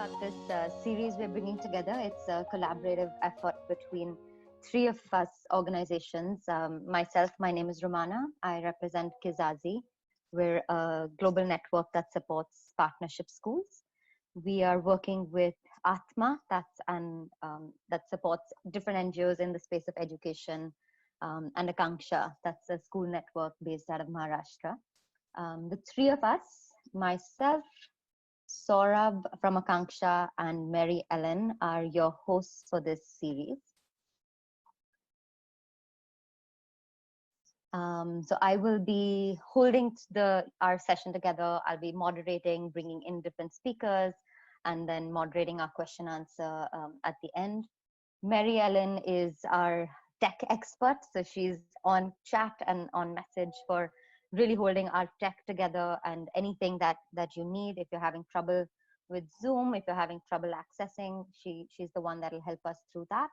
about this series we're bringing together. It's a collaborative effort between three of us organizations. Myself, my name is Romana. I represent Kizazi. We're a global network that supports partnership schools. We are working with Atma, that supports different NGOs in the space of education, and Ankanksha, that's a school network based out of Maharashtra. The three of us, myself, Saurabh from Ankanksha, and Mary Ellen are your hosts for this series. So I will be holding our session together. I'll be moderating, bringing in different speakers, and then moderating our question answer at the end. Mary Ellen is our tech expert, so she's on chat and on message for really holding our tech together, and anything that you need. If you're having trouble with Zoom, if you're having trouble accessing, she's the one that will help us through that.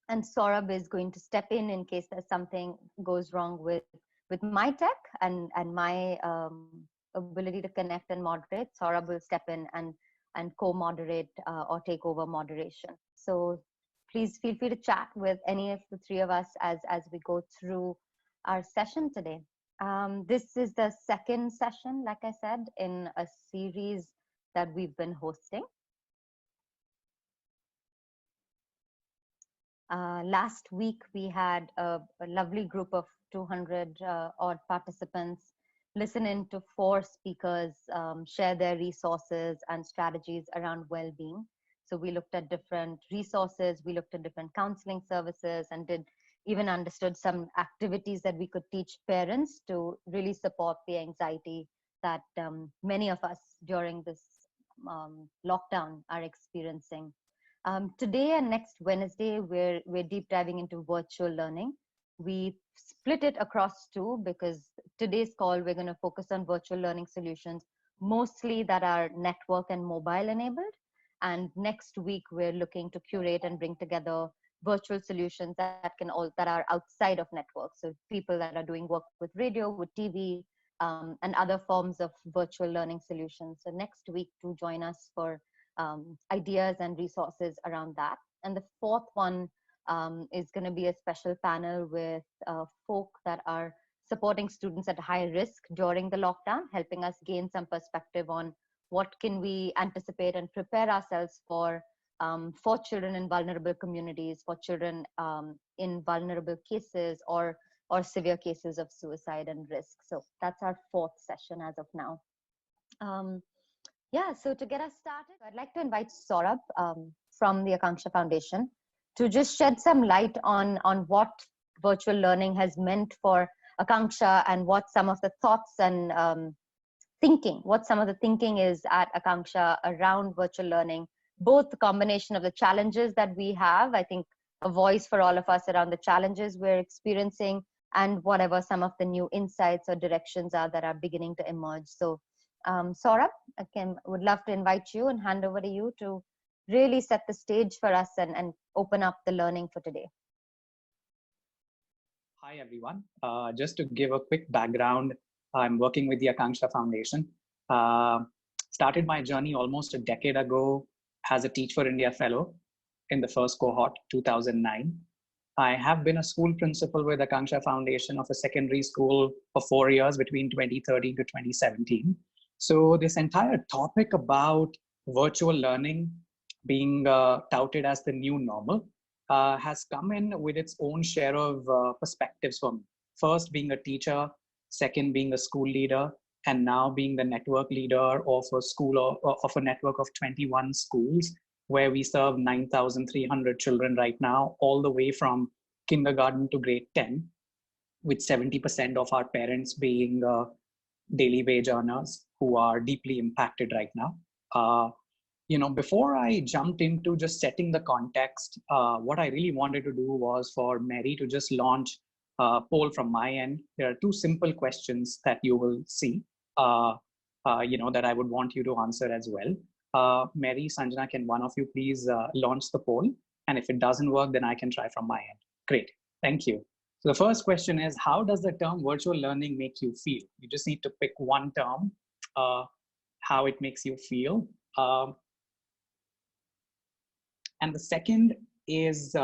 And Saurabh is going to step in case there's something goes wrong with my tech and my ability to connect and moderate. Saurabh will step in and co-moderate or take over moderation. So please feel free to chat with any of the three of us as we go through our session today. This is the second session, like I said, in a series that we've been hosting. Last week, we had a lovely group of 200 odd participants listen in to 4 speakers share their resources and strategies around well-being. So we looked at different resources, we looked at different counseling services, and even understood some activities that we could teach parents to really support the anxiety that many of us during this lockdown are experiencing. Today and next Wednesday, we're deep diving into virtual learning. We split it across 2 because today's call, we're going to focus on virtual learning solutions, mostly that are network and mobile enabled. And next week, we're looking to curate and bring together virtual solutions that are outside of networks. So people that are doing work with radio, with TV, and other forms of virtual learning solutions. So next week, to join us for ideas and resources around that. And the 4th one is going to be a special panel with folk that are supporting students at high risk during the lockdown, helping us gain some perspective on what can we anticipate and prepare ourselves for children in vulnerable communities, for children in vulnerable cases or severe cases of suicide and risk. So that's our 4th session as of now. Yeah, so to get us started, I'd like to invite Saurabh from the Ankanksha Foundation to just shed some light on what virtual learning has meant for Ankanksha and what some of the thoughts and what some of the thinking is at Ankanksha around virtual learning, both the combination of the challenges that we have, I think a voice for all of us around the challenges we're experiencing, and whatever some of the new insights or directions are that are beginning to emerge. So Saurabh, would love to invite you and hand over to you to really set the stage for us and open up the learning for today. Hi, everyone. Just to give a quick background, I'm working with the Ankanksha Foundation. Started my journey almost a decade ago as a Teach for India Fellow in the first cohort, 2009. I have been a school principal with Ankanksha Foundation of a secondary school for 4 years between 2013 to 2017. So this entire topic about virtual learning being touted as the new normal has come in with its own share of perspectives for me. First being a teacher, second being a school leader, and now being the network leader of a school of a network of 21 schools where we serve 9,300 children right now, all the way from kindergarten to grade 10, with 70% of our parents being daily wage earners who are deeply impacted right now. Before I jumped into just setting the context, what I really wanted to do was for Mary to just launch a poll from my end. There are 2 simple questions that you will see, that I would want you to answer as well. Mary, Sanjana, can one of you please launch the poll? And if it doesn't work, then I can try from my end. Great, thank you. So the first question is, how does the term virtual learning make you feel? You just need to pick one term, how it makes you feel. Um, and the second is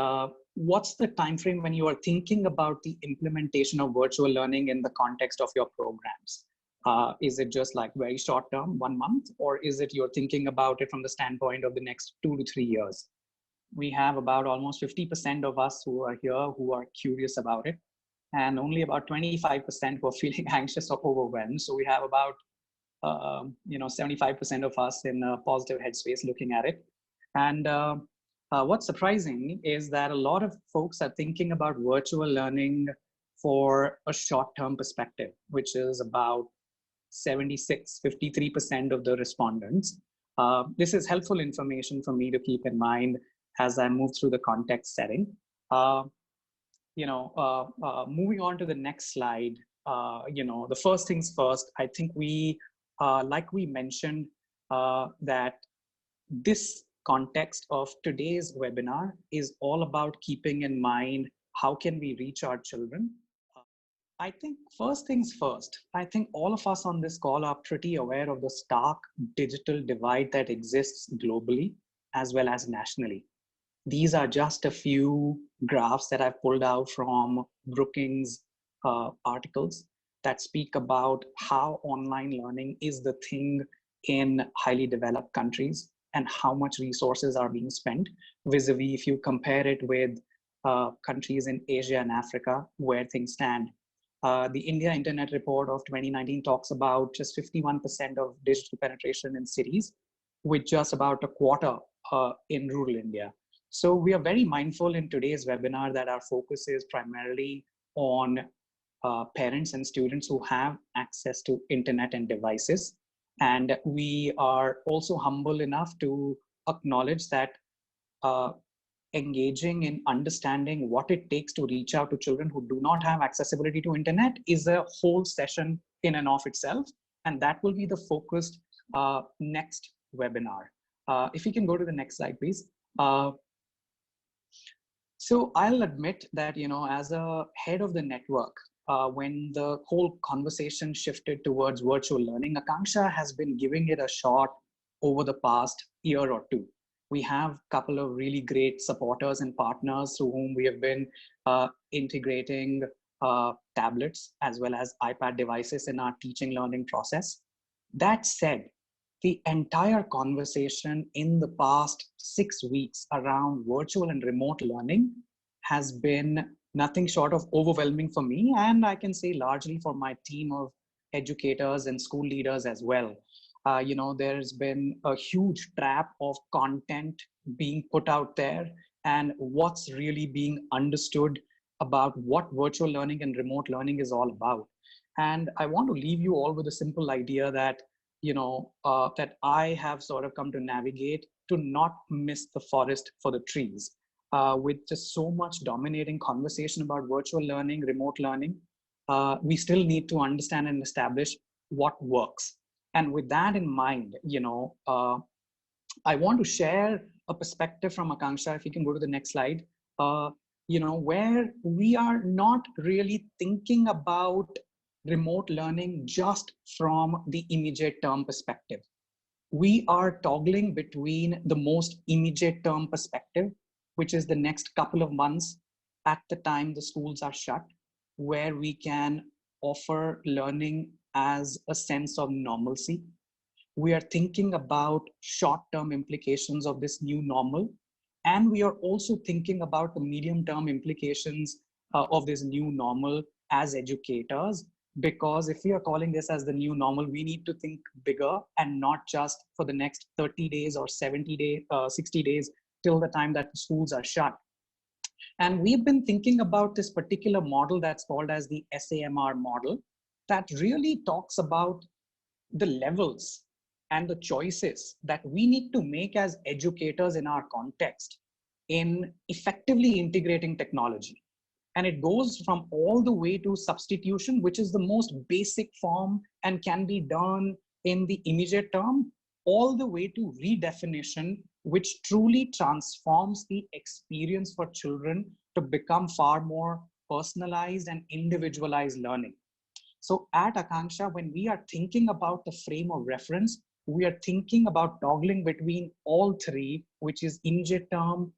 what's the time frame when you are thinking about the implementation of virtual learning in the context of your programs? Is it just like very short term, 1 month, or is it you're thinking about it from the standpoint of the next 2 to 3 years? We have about almost 50% of us who are here who are curious about it, and only about 25% who are feeling anxious or overwhelmed. So we have about 75% of us in a positive headspace looking at it. And what's surprising is that a lot of folks are thinking about virtual learning for a short-term perspective, which is about 53% of the respondents. This is helpful information for me to keep in mind as I move through the context setting. Moving on to the next slide, the first things first, I think like we mentioned, that this context of today's webinar is all about keeping in mind how can we reach our children. I think first things first, I think all of us on this call are pretty aware of the stark digital divide that exists globally as well as nationally. These are just a few graphs that I've pulled out from Brookings articles that speak about how online learning is the thing in highly developed countries and how much resources are being spent vis-a-vis if you compare it with countries in Asia and Africa where things stand. The India Internet Report of 2019 talks about just 51% of digital penetration in cities, with just about a quarter in rural India. So we are very mindful in today's webinar that our focus is primarily on parents and students who have access to internet and devices. And we are also humble enough to acknowledge that engaging in understanding what it takes to reach out to children who do not have accessibility to internet is a whole session in and of itself. And that will be the focused next webinar. If you can go to the next slide, please. So I'll admit that, as a head of the network, when the whole conversation shifted towards virtual learning, Ankanksha has been giving it a shot over the past year or two. We have a couple of really great supporters and partners through whom we have been integrating tablets as well as iPad devices in our teaching learning process. That said, the entire conversation in the past 6 weeks around virtual and remote learning has been nothing short of overwhelming for me, and I can say largely for my team of educators and school leaders as well. There's been a huge trap of content being put out there and what's really being understood about what virtual learning and remote learning is all about. And I want to leave you all with a simple idea that that I have sort of come to navigate to not miss the forest for the trees. With just so much dominating conversation about virtual learning, remote learning, we still need to understand and establish what works. And with that in mind, I want to share a perspective from Ankanksha, if you can go to the next slide, where we are not really thinking about remote learning just from the immediate term perspective. We are toggling between the most immediate term perspective, which is the next couple of months at the time the schools are shut, where we can offer learning as a sense of normalcy. We are thinking about short-term implications of this new normal, and we are also thinking about the medium-term implications of this new normal as educators, because if we are calling this as the new normal, we need to think bigger and not just for the next 30 days or 70 days, 60 days till the time that the schools are shut. And we've been thinking about this particular model that's called as the SAMR model that really talks about the levels and the choices that we need to make as educators in our context in effectively integrating technology. And it goes from all the way to substitution, which is the most basic form and can be done in the immediate term, all the way to redefinition, which truly transforms the experience for children to become far more personalized and individualized learning. So at Ankanksha, when we are thinking about the frame of reference, we are thinking about toggling between all three, which is immediate term,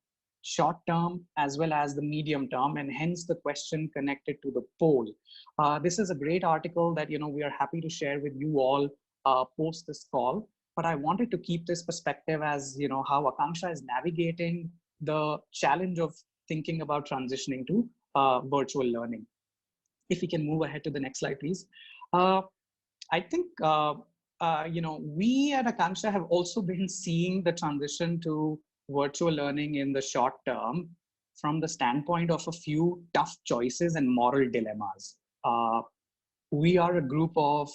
short term, as well as the medium term, and hence the question connected to the poll. This is a great article that we are happy to share with you all post this call. But I wanted to keep this perspective as how Akanksha is navigating the challenge of thinking about transitioning to virtual learning. If we can move ahead to the next slide, please. I think we at Ankanksha have also been seeing the transition to virtual learning in the short term from the standpoint of a few tough choices and moral dilemmas. We are a group of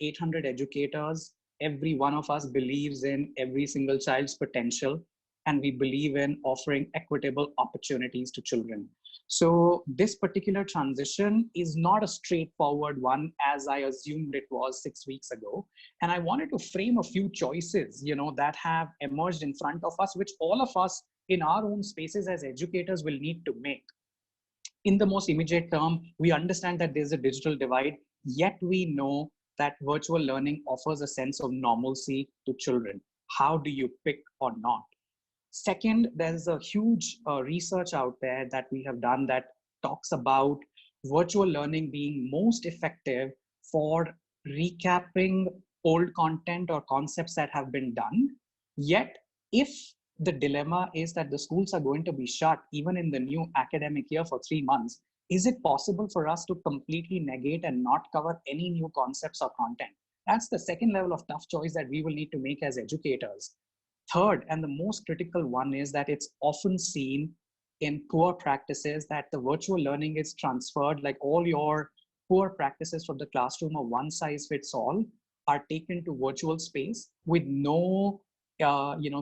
800 educators. Every one of us believes in every single child's potential, and we believe in offering equitable opportunities to children. So this particular transition is not a straightforward one, as I assumed it was 6 weeks ago. And I wanted to frame a few choices, that have emerged in front of us, which all of us in our own spaces as educators will need to make. In the most immediate term, we understand that there's a digital divide, yet we know that virtual learning offers a sense of normalcy to children. How do you pick or not? Second, there's a huge research out there that we have done that talks about virtual learning being most effective for recapping old content or concepts that have been done. Yet, if the dilemma is that the schools are going to be shut even in the new academic year for 3 months, is it possible for us to completely negate and not cover any new concepts or content? That's the second level of tough choice that we will need to make as educators. Third, and the most critical one, is that it's often seen in poor practices that the virtual learning is transferred, like all your poor practices from the classroom of one size fits all are taken to virtual space with no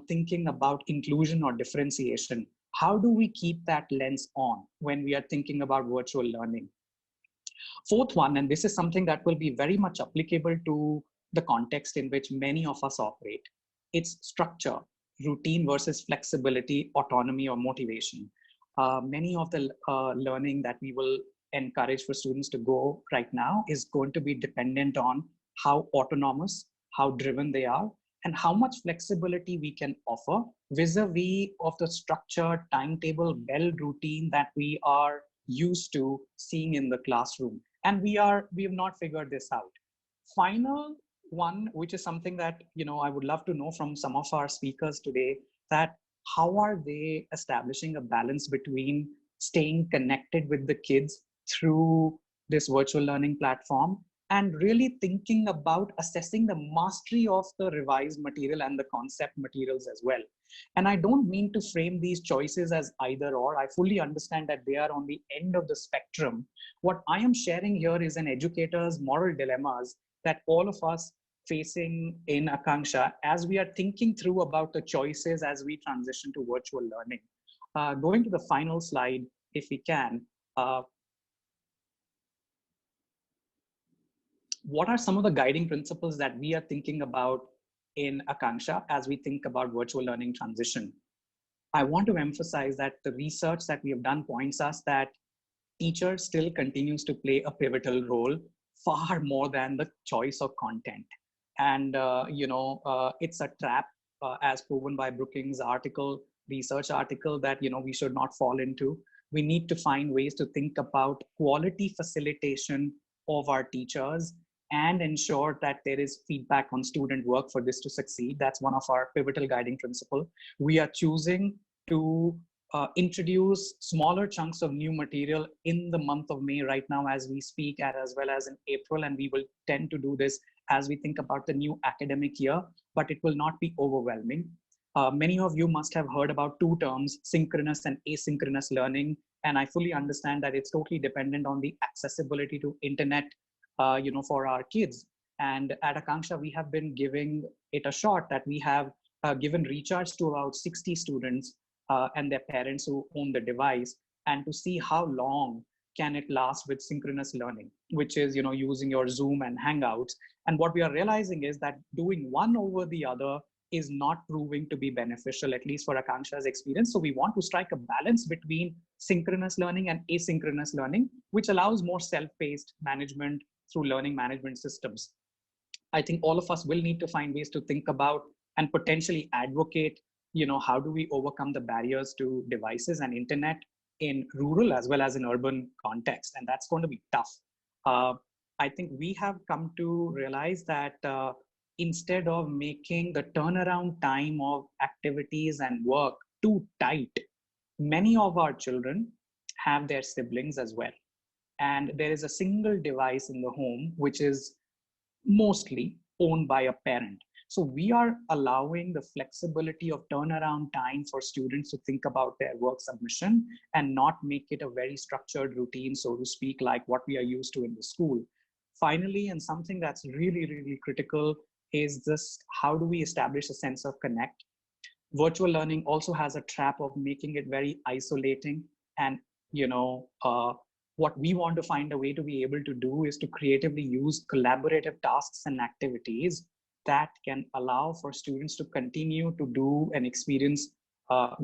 thinking about inclusion or differentiation. How do we keep that lens on when we are thinking about virtual learning? Fourth one, and this is something that will be very much applicable to the context in which many of us operate. It's structure, routine versus flexibility, autonomy or motivation. Many of the learning that we will encourage for students to go right now is going to be dependent on how autonomous, how driven they are, and how much flexibility we can offer vis-a-vis of the structured timetable, bell routine that we are used to seeing in the classroom. And we have not figured this out. Final one, which is something that I would love to know from some of our speakers today, that how are they establishing a balance between staying connected with the kids through this virtual learning platform and really thinking about assessing the mastery of the revised material and the concept materials as well. And I don't mean to frame these choices as either or. I fully understand that they are on the end of the spectrum. What I am sharing here is an educator's moral dilemmas that all of us facing in Ankanksha as we are thinking through about the choices as we transition to virtual learning. Going to the final slide, if we can. What are some of the guiding principles that we are thinking about in Ankanksha as we think about virtual learning transition? I want to emphasize that the research that we have done points us that teacher still continues to play a pivotal role far more than the choice of content. And, it's a trap as proven by Brookings' research article that, we should not fall into. We need to find ways to think about quality facilitation of our teachers and ensure that there is feedback on student work for this to succeed. That's one of our pivotal guiding principles. We are choosing to introduce smaller chunks of new material in the month of May right now as we speak, as well as in April, and we will tend to do this as we think about the new academic year, but it will not be overwhelming. Many of you must have heard about two terms, synchronous and asynchronous learning, and I fully understand that it's totally dependent on the accessibility to internet for our kids. And at Ankanksha, we have been giving it a shot that we have given recharge to about 60 students and their parents who own the device, and to see how long can it last with synchronous learning, which is using your Zoom and Hangouts. And what we are realizing is that doing one over the other is not proving to be beneficial, at least for Akanksha's experience. So we want to strike a balance between synchronous learning and asynchronous learning, which allows more self-paced management through learning management systems. I think all of us will need to find ways to think about and potentially advocate, how do we overcome the barriers to devices and internet in rural as well as in urban context? And that's going to be tough. Uh, I think we have come to realize that instead of making the turnaround time of activities and work too tight, many of our children have their siblings as well. And there is a single device in the home, which is mostly owned by a parent. So we are allowing the flexibility of turnaround time for students to think about their work submission and not make it a very structured routine, so to speak, like what we are used to in the school. Finally, and something that's really, really critical is this: how do we establish a sense of connect? Virtual learning also has a trap of making it very isolating. And what we want to find a way to be able to do is to creatively use collaborative tasks and activities that can allow for students to continue to do and experience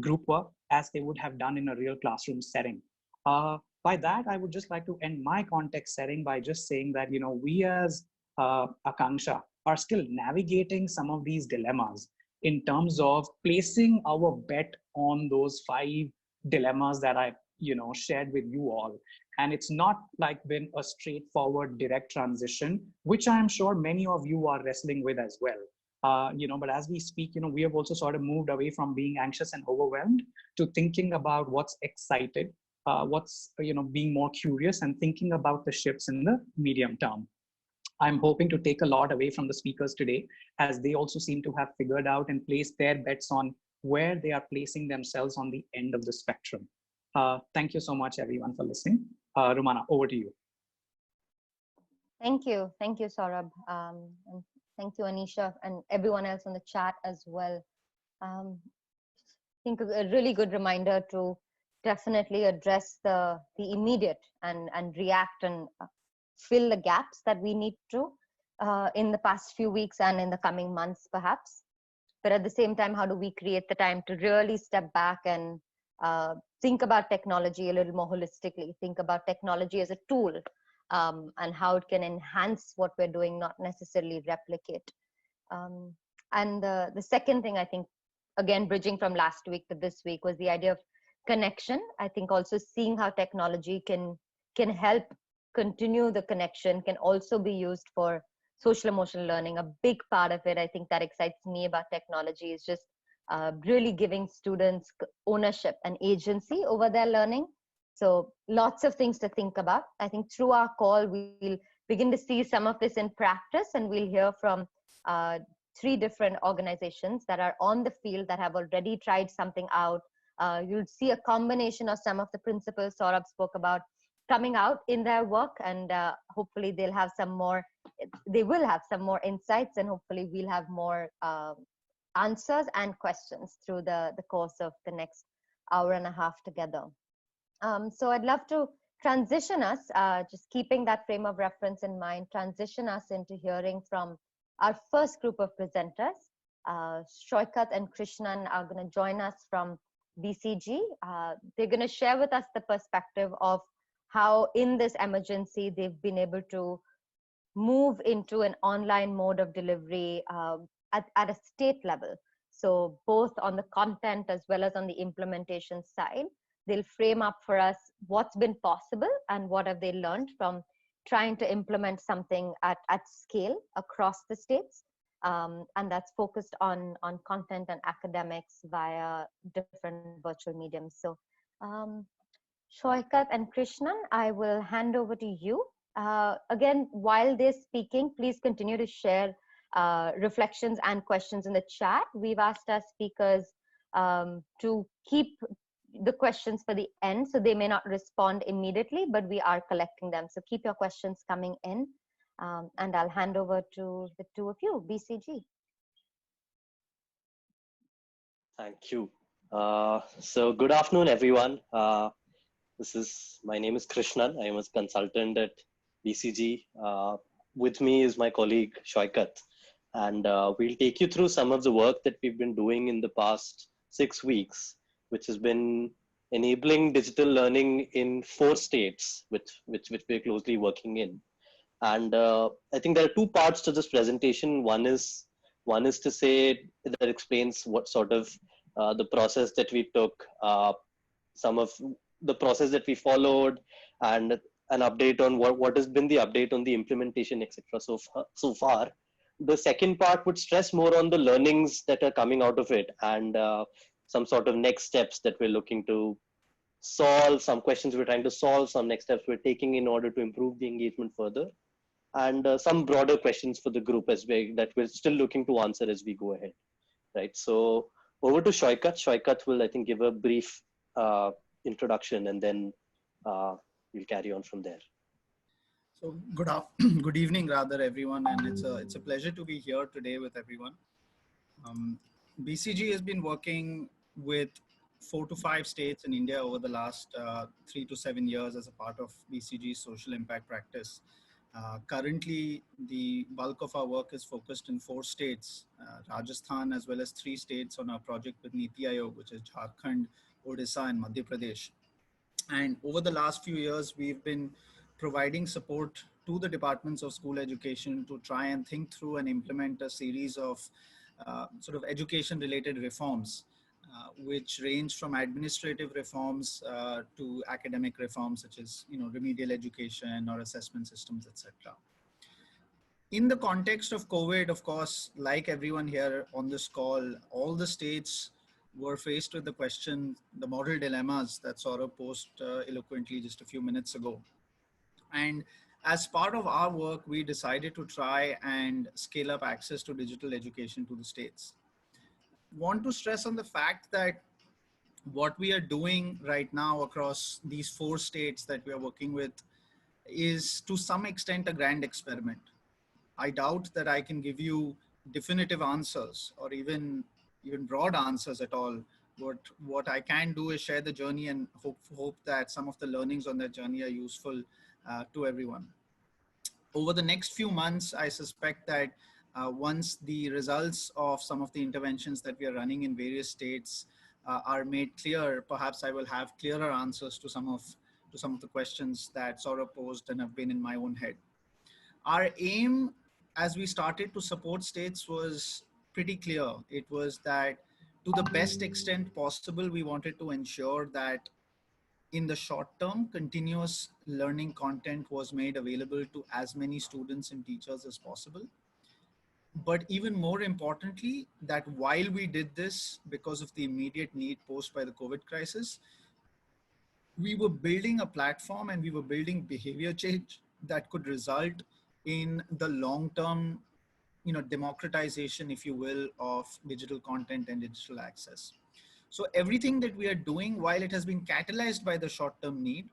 group work as they would have done in a real classroom setting. By that, I would just like to end my context setting by just saying that we as Akanksha are still navigating some of these dilemmas in terms of placing our bet on those 5 dilemmas that I shared with you all. And it's not like been a straightforward direct transition, which I'm sure many of you are wrestling with as well. But as we speak, we have also sort of moved away from being anxious and overwhelmed to thinking about what's excited, what's being more curious and thinking about the shifts in the medium term. I'm hoping to take a lot away from the speakers today, as they also seem to have figured out and placed their bets on where they are placing themselves on the end of the spectrum. Thank you so much, everyone, for listening. Rumana, over to you. Thank you. Thank you, Saurabh. And thank you, Anisha, and everyone else on the chat as well. I think a really good reminder to definitely address the immediate and react and fill the gaps that we need to in the past few weeks and in the coming months, perhaps. But at the same time, how do we create the time to really step back and think about technology a little more holistically, think about technology as a tool, and how it can enhance what we're doing, not necessarily replicate. And the second thing, I think, again, bridging from last week to this week, was the idea of connection. I think also seeing how technology can help continue the connection, can also be used for social emotional learning. A big part of it, I think, that excites me about technology is just really giving students ownership and agency over their learning. So lots of things to think about. I think through our call, we'll begin to see some of this in practice, and we'll hear from 3 different organizations that are on the field that have already tried something out. You'll see a combination of some of the principles Saurabh spoke about coming out in their work, and hopefully they will have some more insights, and hopefully we'll have more answers and questions through the course of the next hour and a half together. So I'd love to transition us, just keeping that frame of reference in mind, transition us into hearing from our first group of presenters. Shoikat and Krishnan are going to join us from BCG. They're going to share with us the perspective of how in this emergency they've been able to move into an online mode of delivery at a state level. So both on the content as well as on the implementation side, they'll frame up for us what's been possible and what have they learned from trying to implement something at scale across the states. And that's focused on content and academics via different virtual mediums. So Shoikat and Krishnan, I will hand over to you. Again, while they're speaking, please continue to share reflections and questions in the chat. We've asked our speakers to keep the questions for the end, so they may not respond immediately, but we are collecting them. So keep your questions coming in, and I'll hand over to the 2 of you, BCG. Thank you. So good afternoon, everyone. My name is Krishnan. I am a consultant at BCG. With me is my colleague Shoikat, and we'll take you through some of the work that we've been doing in the past 6 weeks, which has been enabling digital learning in 4 states, which we're closely working in. And I think there are two parts to this presentation. One is to say that explains what sort of the process that we took, some of the process that we followed, and an update on what has been the update on the implementation, etc. So far. The second part would stress more on the learnings that are coming out of it, and some sort of next steps that we're looking to solve, some questions we're trying to solve, some next steps we're taking in order to improve the engagement further, and some broader questions for the group as well that we're still looking to answer as we go ahead, right? So over to Shoikat. Shoikat will, I think, give a brief introduction, and then we'll carry on from there. So good evening, rather, everyone, and it's a pleasure to be here today with everyone. BCG has been working with 4 to 5 states in India over the last 3 to 7 years as a part of BCG's social impact practice. Currently, the bulk of our work is focused in 4 states, Rajasthan, as well as 3 states on our project with Niti Aayog, which is Jharkhand, Odisha, and Madhya Pradesh. And over the last few years, we've been providing support to the departments of school education to try and think through and implement a series of sort of education related reforms, which range from administrative reforms to academic reforms, such as remedial education or assessment systems, etc. In the context of COVID, of course, like everyone here on this call, all the states were faced with the question, the moral dilemmas that Saurabh posed eloquently just a few minutes ago. And as part of our work, we decided to try and scale up access to digital education to the states. Want to stress on the fact that what we are doing right now across these 4 states that we are working with is to some extent a grand experiment. I doubt that I can give you definitive answers or even broad answers at all. What I can do is share the journey and hope that some of the learnings on that journey are useful to everyone. Over the next few months, I suspect that once the results of some of the interventions that we are running in various states are made clear, perhaps I will have clearer answers to some of the questions that Saurabh posed and have been in my own head. Our aim as we started to support states was pretty clear. It was that to the best extent possible, we wanted to ensure that in the short term, continuous learning content was made available to as many students and teachers as possible. But even more importantly, that while we did this, because of the immediate need posed by the COVID crisis, we were building a platform and we were building behavior change that could result in the long-term, democratization, if you will, of digital content and digital access. So everything that we are doing, while it has been catalyzed by the short-term need,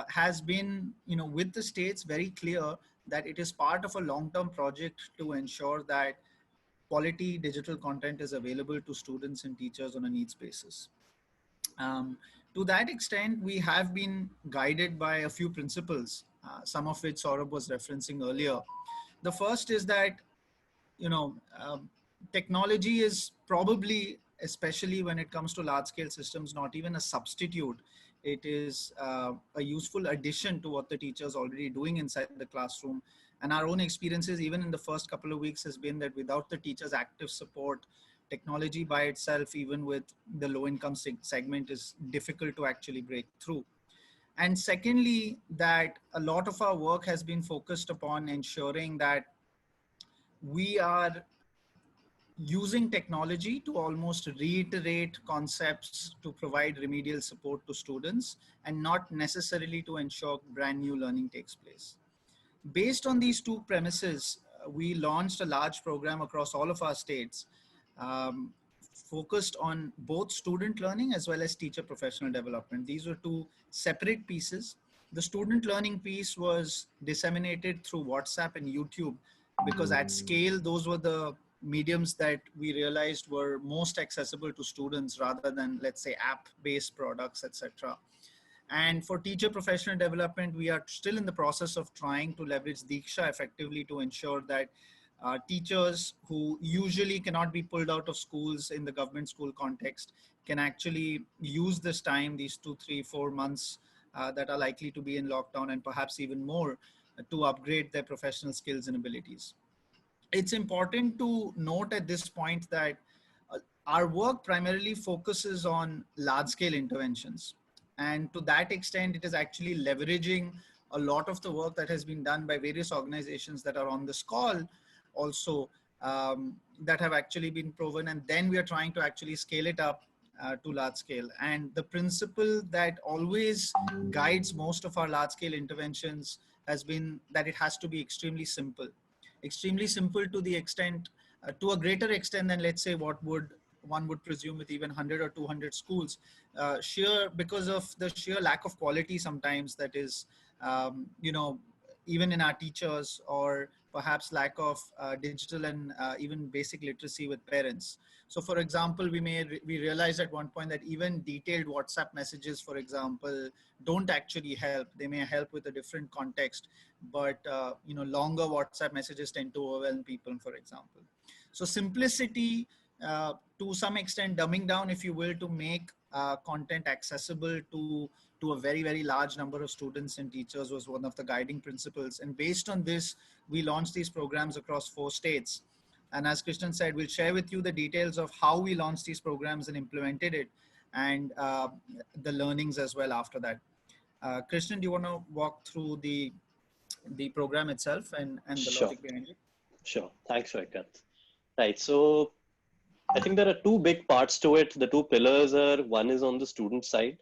has been, with the states very clear that it is part of a long-term project to ensure that quality digital content is available to students and teachers on a needs basis. To that extent, we have been guided by a few principles, some of which Saurabh was referencing earlier. The first is that, technology is probably, especially when it comes to large scale systems, not even a substitute. It is a useful addition to what the teacher is already doing inside the classroom. And our own experiences, even in the first couple of weeks, has been that without the teacher's active support, technology by itself, even with the low income segment, is difficult to actually break through. And secondly, that a lot of our work has been focused upon ensuring that we are using technology to almost reiterate concepts to provide remedial support to students and not necessarily to ensure brand new learning takes place. Based on these two premises, we launched a large program across all of our states, focused on both student learning as well as teacher professional development. These were two separate pieces. The student learning piece was disseminated through WhatsApp and YouTube because at scale, those were the mediums that we realized were most accessible to students rather than, let's say, app-based products, etc. And for teacher professional development, we are still in the process of trying to leverage Diksha effectively to ensure that teachers who usually cannot be pulled out of schools in the government school context can actually use this time, these 2, 3, 4 months that are likely to be in lockdown and perhaps even more, to upgrade their professional skills and abilities. It's important to note at this point that our work primarily focuses on large scale interventions. And to that extent, it is actually leveraging a lot of the work that has been done by various organizations that are on this call also, that have actually been proven. And then we are trying to actually scale it up to large scale. And the principle that always guides most of our large scale interventions has been that it has to be extremely simple to the extent, to a greater extent than, let's say, what would one would presume with even 100 or 200 schools, sheer because of the sheer lack of quality sometimes that is, even in our teachers, or perhaps lack of digital and even basic literacy with parents. So for example, we realized at one point that even detailed WhatsApp messages, for example, don't actually help. They may help with a different context, but longer WhatsApp messages tend to overwhelm people, for example. So simplicity, to some extent dumbing down, if you will, to make content accessible to a very, very large number of students and teachers was one of the guiding principles. And based on this, we launched these programs across 4 states. And as Krishnan said, we'll share with you the details of how we launched these programs and implemented it, and the learnings as well after that. Krishnan, do you want to walk through the program itself and the logic behind it? Sure. Thanks, Vaikant. Right. So I think there are 2 big parts to it. The 2 pillars are, one is on the student side,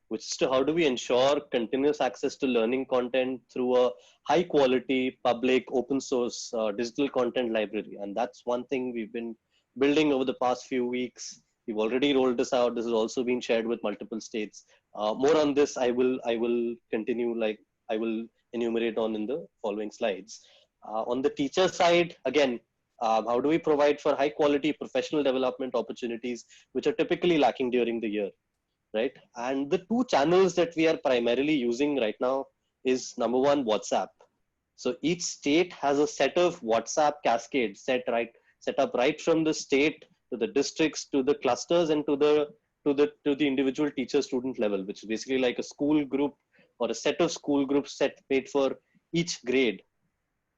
which is to how do we ensure continuous access to learning content through a high quality, public, open source digital content library. And that's one thing we've been building over the past few weeks. We've already rolled this out. This has also been shared with multiple states. More on this, I will continue, like I will enumerate on in the following slides. On the teacher side, again, how do we provide for high quality professional development opportunities, which are typically lacking during the year, right? And the 2 channels that we are primarily using right now is, number one, WhatsApp. So each state has a set of WhatsApp cascades set up right from the state to the districts to the clusters and to the individual teacher student level, which is basically like a school group or a set of school groups made for each grade,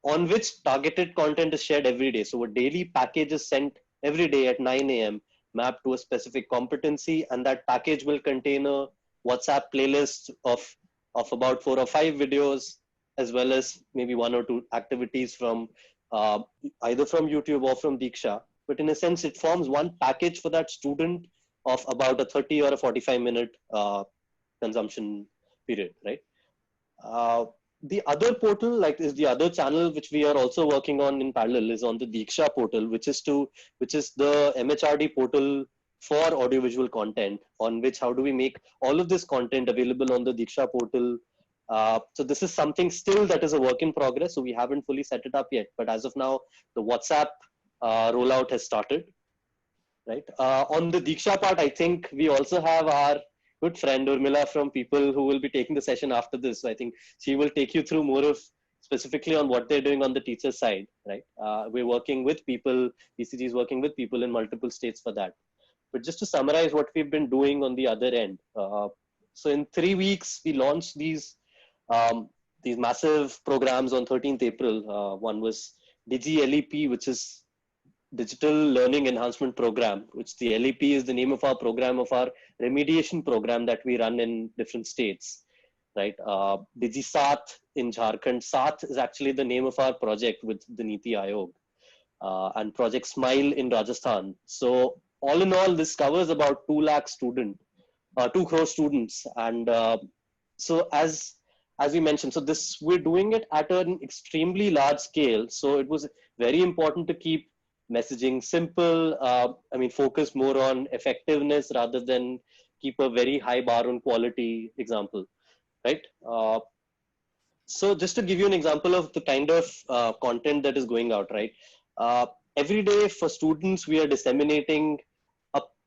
on which targeted content is shared every day. So a daily package is sent every day at 9 a.m. mapped to a specific competency, and that package will contain a WhatsApp playlist of about 4 or 5 videos, as well as maybe 1 or 2 activities from either from YouTube or from Diksha. But in a sense, it forms one package for that student of about a 30 or a 45-minute consumption period, right? The other portal, is the other channel which we are also working on in parallel, is on the Diksha portal, which is the MHRD portal for audiovisual content, on which how do we make all of this content available on the Diksha portal. So this is something still that is a work in progress. So we haven't fully set it up yet, but as of now, the WhatsApp rollout has started, right? On the Diksha part, I think we also have our good friend Urmila from People who will be taking the session after this. So I think she will take you through more of specifically on what they're doing on the teacher side, right? We're working with People, BCG is working with People in multiple states for that. But just to summarize what we've been doing on the other end. So in 3 weeks, we launched these massive programs on 13th April. One was Digi LEP, which is Digital Learning Enhancement Program, which the LEP is the name of our program, of our remediation program that we run in different states, right? Digi Saath in Jharkhand. Saath is actually the name of our project with the Niti Aayog, and Project Smile in Rajasthan. So all in all, this covers about 2 crore students. And so as we mentioned, so this, we're doing it at an extremely large scale. So it was very important to keep messaging simple, focus more on effectiveness rather than keep a very high bar on quality example, right? So just to give you an example of the kind of content that is going out, right? Every day for students, we are disseminating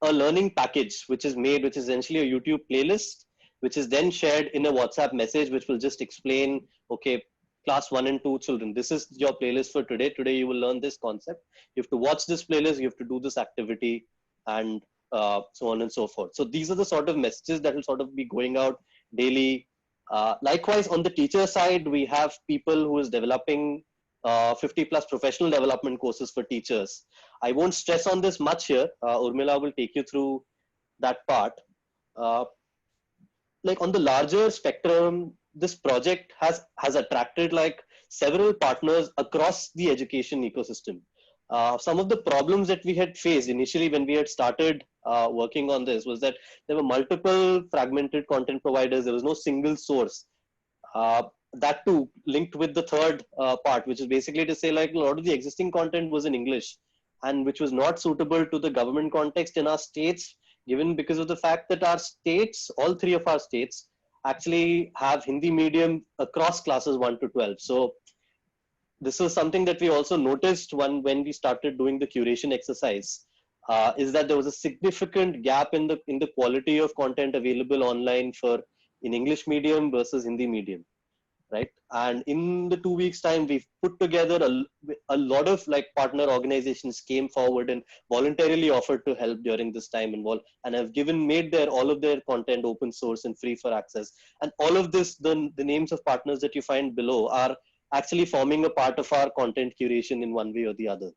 a learning package, which is essentially a YouTube playlist, which is then shared in a WhatsApp message, which will just explain, okay, class 1 and 2 children, this is your playlist for today. Today you will learn this concept. You have to watch this playlist, you have to do this activity, and so on and so forth. So these are the sort of messages that will sort of be going out daily Likewise, on the teacher side, we have people who is developing 50 plus professional development courses for teachers. I won't stress on this much here. Urmila will take you through that part. Uh, like on the larger spectrum, this project has attracted like several partners across the education ecosystem. Some of the problems that we had faced initially when we had started working on this was that there were multiple fragmented content providers. There was no single source. Uh, that too linked with the third part, which is basically to say like a lot of the existing content was in English, and which was not suitable to the government context in our states, given because of the fact that our states, all three of our states, actually have Hindi medium across classes 1 to 12. So this was something that we also noticed when we started doing the curation exercise. Is that there was a significant gap in the quality of content available online for in English medium versus Hindi medium, right? And in the 2 weeks time, we've put together a lot of like partner organizations came forward and voluntarily offered to help during this time and have made all of their content open source and free for access. And all of this, the names of partners that you find below are actually forming a part of our content curation in one way or the other,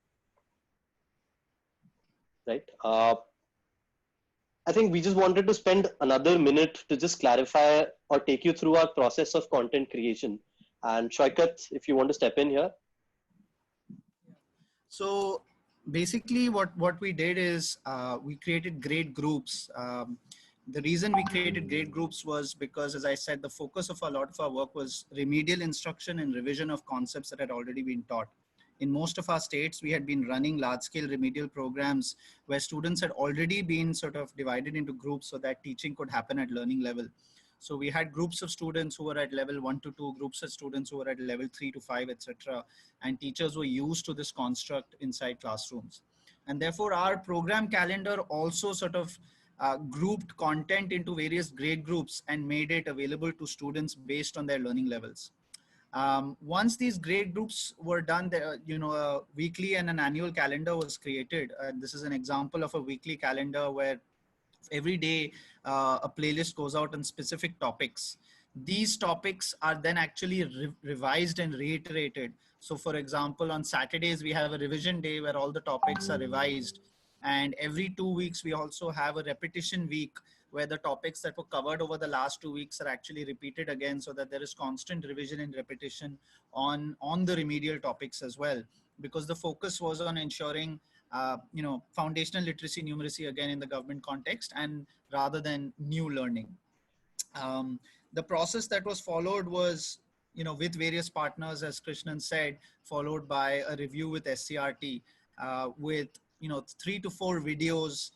right? I think we just wanted to spend another minute to just clarify or take you through our process of content creation. And Shoikat, if you want to step in here. So basically what we did is we created grade groups. The reason we created grade groups was because, as I said, the focus of a lot of our work was remedial instruction and revision of concepts that had already been taught. In most of our states, we had been running large-scale remedial programs where students had already been sort of divided into groups so that teaching could happen at learning level. So we had groups of students who were at level 1 to 2, groups of students who were at level 3 to 5, etc. And teachers were used to this construct inside classrooms. And therefore, our program calendar also sort of grouped content into various grade groups and made it available to students based on their learning levels. Once these grade groups were done, a weekly and an annual calendar was created. This is an example of a weekly calendar where every day a playlist goes out on specific topics. These topics are then actually revised and reiterated. So for example, on Saturdays, we have a revision day where all the topics are revised. And every 2 weeks, we also have a repetition week where the topics that were covered over the last 2 weeks are actually repeated again, so that there is constant revision and repetition on the remedial topics as well. Because the focus was on ensuring foundational literacy, numeracy again in the government context, and rather than new learning. The process that was followed was, with various partners, as Krishnan said, followed by a review with SCRT, with 3 to 4 videos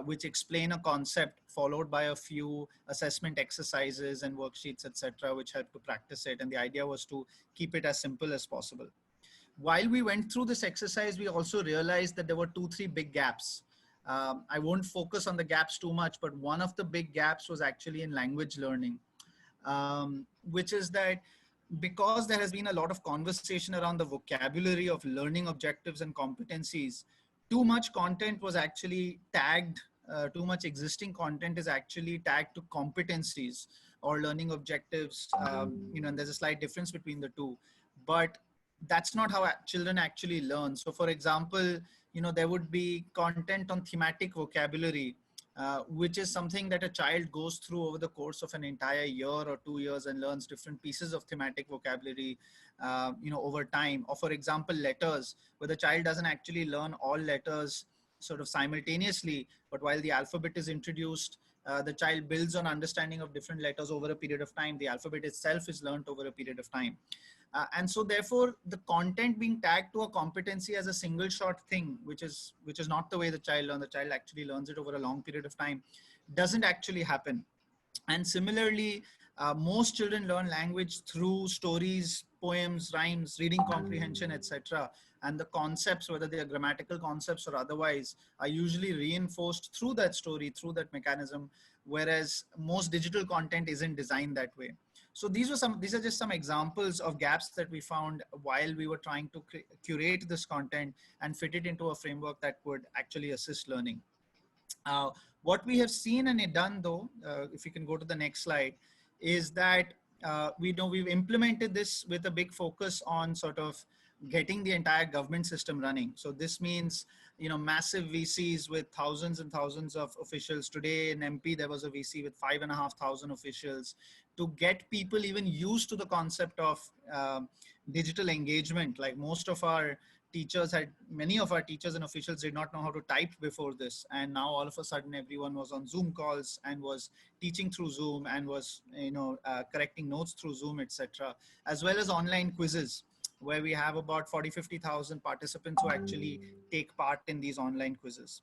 which explain a concept, followed by a few assessment exercises and worksheets, etc., which help to practice it. And the idea was to keep it as simple as possible. While we went through this exercise, we also realized that there were 2-3 big gaps. I won't focus on the gaps too much, but one of the big gaps was actually in language learning, which is that because there has been a lot of conversation around the vocabulary of learning objectives and competencies, too much content was actually tagged, too much existing content is actually tagged to competencies or learning objectives, and there's a slight difference between the two. But that's not how children actually learn. So for example, there would be content on thematic vocabulary, which is something that a child goes through over the course of an entire year or 2 years and learns different pieces of thematic vocabulary, over time. Or for example, letters, where the child doesn't actually learn all letters sort of simultaneously, but while the alphabet is introduced, the child builds on understanding of different letters over a period of time. The alphabet itself is learned over a period of time. And so therefore the content being tagged to a competency as a single shot thing, which is not the way the child learns. The child actually learns it over a long period of time, doesn't actually happen. And similarly, most children learn language through stories, poems, rhymes, reading comprehension, etc. And the concepts, whether they are grammatical concepts or otherwise, are usually reinforced through that story, through that mechanism, whereas most digital content isn't designed that way. So these are just some examples of gaps that we found while we were trying to curate this content and fit it into a framework that would actually assist learning. What we have seen and done though, if you can go to the next slide, is that we know we've implemented this with a big focus on sort of getting the entire government system running. So this means, massive VCs with thousands and thousands of officials. Today in MP, there was a VC with 5,500 officials to get people even used to the concept of digital engagement. Like many of our teachers and officials did not know how to type before this. And now all of a sudden everyone was on Zoom calls and was teaching through Zoom and was, correcting notes through Zoom, etc., as well as online quizzes, where we have about 40-50,000 participants who actually take part in these online quizzes.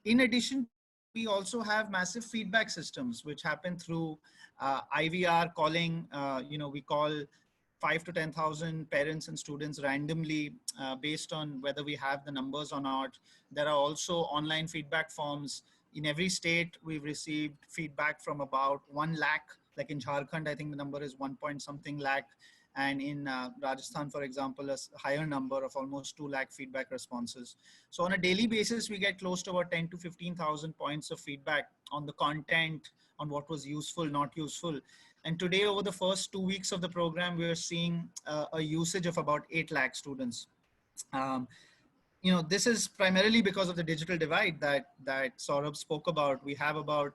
In addition to that, we also have massive feedback systems, which happen through IVR calling. We call 5 to 10,000 parents and students randomly based on whether we have the numbers or not. There are also online feedback forms. In every state, we've received feedback from about 1 lakh. Like in Jharkhand, I think the number is 1 point something lakh. And in Rajasthan, for example, a higher number of almost 2 lakh feedback responses. So on a daily basis, we get close to about 10 to 15,000 points of feedback on the content, on what was useful, not useful. And today, over the first 2 weeks of the program, we are seeing a usage of about 8 lakh students. This is primarily because of the digital divide that Saurabh spoke about. We have about,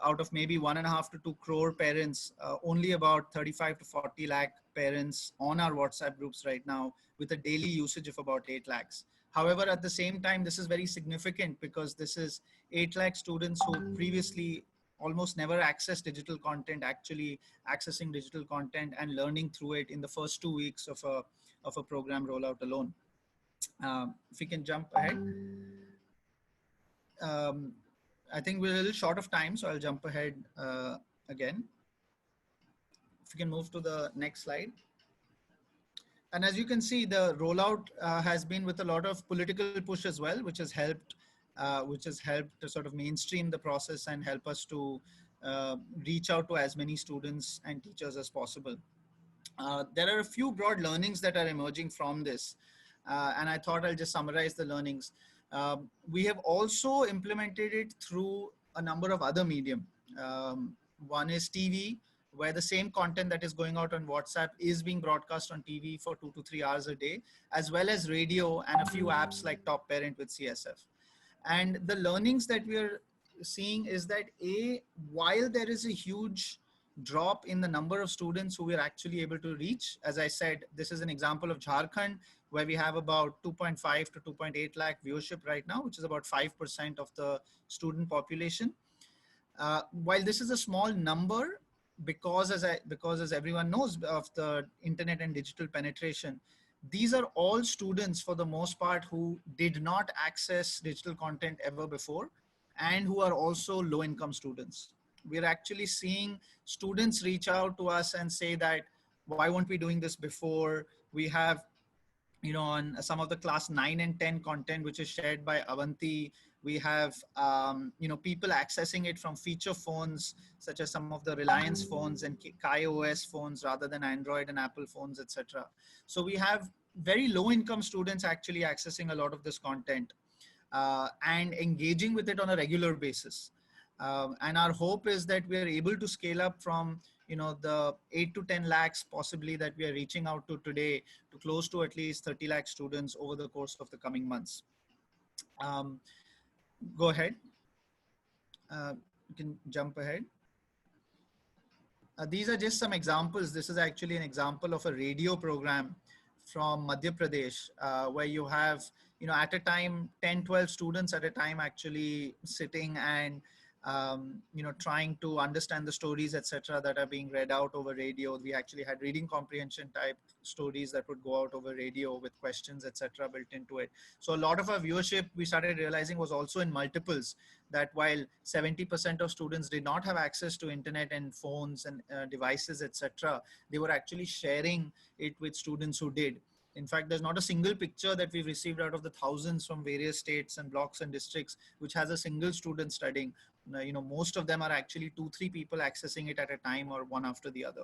out of maybe 1.5 to 2 crore parents, only about 35 to 40 lakh parents on our WhatsApp groups right now, with a daily usage of about 8 lakhs. However, at the same time, this is very significant because this is 8 lakh students who previously almost never accessed digital content, actually accessing digital content and learning through it in the first 2 weeks of a program rollout alone. If we can jump ahead. I think we're a little short of time, so I'll jump ahead again. If we can move to the next slide. And as you can see, the rollout has been with a lot of political push as well, which has helped to sort of mainstream the process and help us to reach out to as many students and teachers as possible. There are a few broad learnings that are emerging from this, and I thought I'll just summarize the learnings. We have also implemented it through a number of other medium. One is TV, where the same content that is going out on WhatsApp is being broadcast on TV for 2 to 3 hours a day, as well as radio and a few apps like Top Parent with CSF. And the learnings that we are seeing is that while there is a huge drop in the number of students who we're actually able to reach, as I said, this is an example of Jharkhand, where we have about 2.5 to 2.8 lakh viewership right now, which is about 5% of the student population. While this is a small number, because as everyone knows of the internet and digital penetration, these are all students for the most part who did not access digital content ever before, and who are also low income students. We're actually seeing students reach out to us and say that, why weren't we doing this before? We have, on some of the class 9 and 10 content, which is shared by Avanti, we have, people accessing it from feature phones, such as some of the Reliance phones and Kai OS phones rather than Android and Apple phones, etc. So we have very low income students actually accessing a lot of this content and engaging with it on a regular basis. And our hope is that we are able to scale up from the 8 to 10 lakhs possibly that we are reaching out to today to close to at least 30 lakh students over the course of the coming months. Go ahead. You can jump ahead. These are just some examples. This is actually an example of a radio program from Madhya Pradesh, where you have, at a time, 10, 12 students at a time actually sitting and trying to understand the stories, etc., that are being read out over radio. We actually had reading comprehension type stories that would go out over radio with questions, etc., built into it. So a lot of our viewership, we started realizing, was also in multiples, that while 70% of students did not have access to internet and phones and devices, etc., they were actually sharing it with students who did. In fact, there's not a single picture that we've received out of the thousands from various states and blocks and districts which has a single student studying. Most of them are actually 2-3 people accessing it at a time, or one after the other.